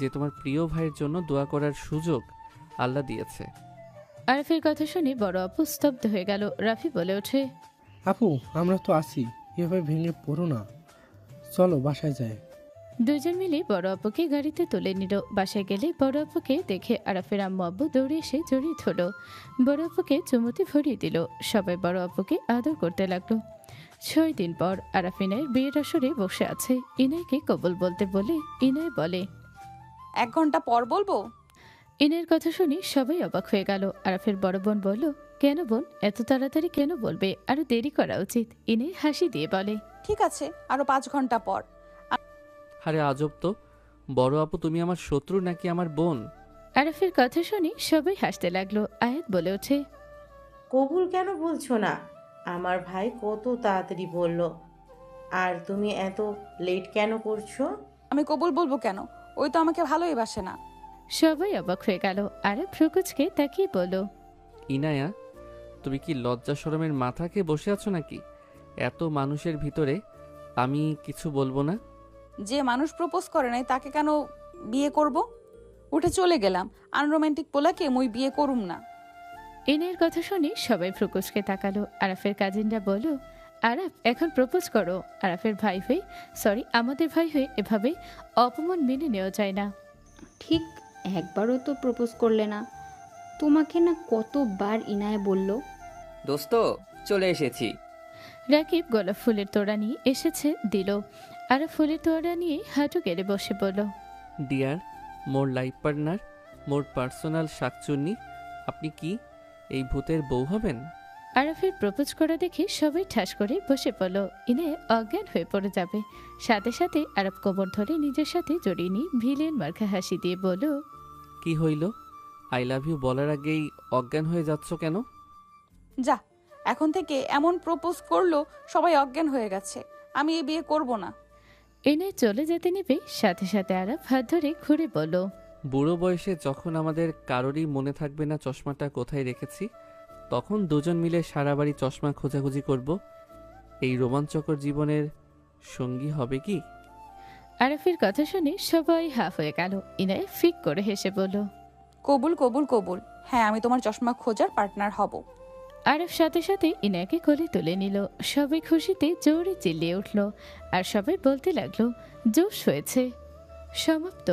যে তোমার প্রিয় ভাইয়ের জন্য দোয়া করার সুযোগ আল্লাহ দিয়েছে। আরফের কথা শুনে বড় আপু স্তব্ধ হয়ে গেল। রাফি বলে ওঠে, আপু আমরা তো আছি, এভাবে ভেঙে পড়ো না, চলো বাসায় যাই। দুজন মিলে বড় আপুকে গাড়িতে তুলে নিল। বাসায় গেলে বড় আপুকে দেখে আরাফের আম্মু আব্বু দৌড়ে এসে জড়িয়ে ধরল। বড় আপুকে চুমুতে ভরিয়ে দিল। সবাই বড় আপুকে আদর করতে লাগলো। 6 দিন পর আরাফ ইনায়ের বিয়ের আসরে বসে আছে। ইনায়কে কবুল বলতে বলে ইনায় বলে, 1 ঘন্টা পর বলবো। ইনায়ের কথা শুনে সবাই অবাক হয়ে গেল। আরাফের বড় বোন বলল, কেন বোন, এত তাড়াতাড়ি কেন বলবে? আরো দেরি করা উচিত। ইনায় হাসি দিয়ে বলে, ঠিক আছে, আরো 5 ঘন্টা পর। আরে আজব তো, বড় আপু তুমি আমার শত্রু নাকি আমার বোন? আরাফের কথা শুনে সবাই হাসতে লাগলো। আয়াত বলে ওঠে, কবুল কেন বলছো না? আমার ভাই কত তাড়াতাড়ি বলল, আর তুমি এত লেট কেন করছো? আমি কবুল বলবো কেন? ওই তো আমাকে ভালোই বাসে না। সবাই অবাক হয়ে গেল। আরাফ রুকুজকে তাকিয়ে বলল, ইনায়া, তুমি কি লজ্জা শরমের মাথাকে বসে আছো নাকি? এত মানুষের ভিতরে আমি কিছু বলবো না? যে মানুষ প্রপোজ করে নাই তাকে কেন বিয়ে করব? উঠে চলে গেলাম। আনরোমান্টিক পোলাকে মুই বিয়ে করুম না। ইনায়ের কথা শুনে সবাই ফ্রুকুসকে তাকালো। আরাফের কাজিনরা বলল, আরাফ এখন প্রপোজ করো। আরাফের ভাই হয়ে আমাদের ভাই হয়ে এভাবে অপমান মেনে নেওয়া যায় না। ঠিক একবারও তো প্রপোজ করলে না। তোমাকে না কতবার ইনায়া বলল। দোস্ত চলে এসেছি। রাকিব গোলাপ ফুলের তোড়া নিয়ে এসেছে দিল। আরাফ ফুলের তোড়া নিয়ে হাঁটু গেড়ে বসে বলল, ডিয়ার মোর লাইফ পার্টনার, মোর পার্সোনাল শাকচুন্নি, আপনি কি এই ভূতের বউ হবেন? আরাফের প্রপোজ করা দেখে সবাই ঠাস করে বসে পড়ল। ইনে অজ্ঞান হয়ে পড়ে যাবে। সাথে সাথে আরাফ কোমর ধরে নিজের সাথে জড়িয়ে নিয়ে ভিলেন মার্কা হাসি দিয়ে বলল, কি হইল? আই লাভ ইউ বলার আগেই অজ্ঞান হয়ে যাচ্ছ কেন? যা, এখন থেকে এমন প্রপোজ করলো সবাই অজ্ঞান হয়ে গেছে। আমি এই বিয়ে করব না। ইনে চলে যেতে নিবে সাথে সাথে আরাফ হাত ধরে ঘুরে বলল, বুড়ো বয়সে যখন আমাদের কারোরই মনে থাকবে না চশমাটা কোথায় রেখেছি, তখন দুজন মিলে সারা বাড়ি চশমা খোঁজাখুঁজি করব। এই রোমাঞ্চকর জীবনের সঙ্গী হবে কি? আরাফের কথা শুনে সবাই হাফ হয়ে গেল। ইনায় ফিক করে হেসে বলল, কবুল কবুল কবুল, হ্যাঁ আমি তোমার চশমা খোঁজার পার্টনার হব। আরাফ সাথে সাথে ইনাকে কোলে তুলে নিল। সবাই খুশিতে জোরে চিল্লিয়ে উঠল আর সবাই বলতে লাগলো, জোশ হয়েছে। সমাপ্ত।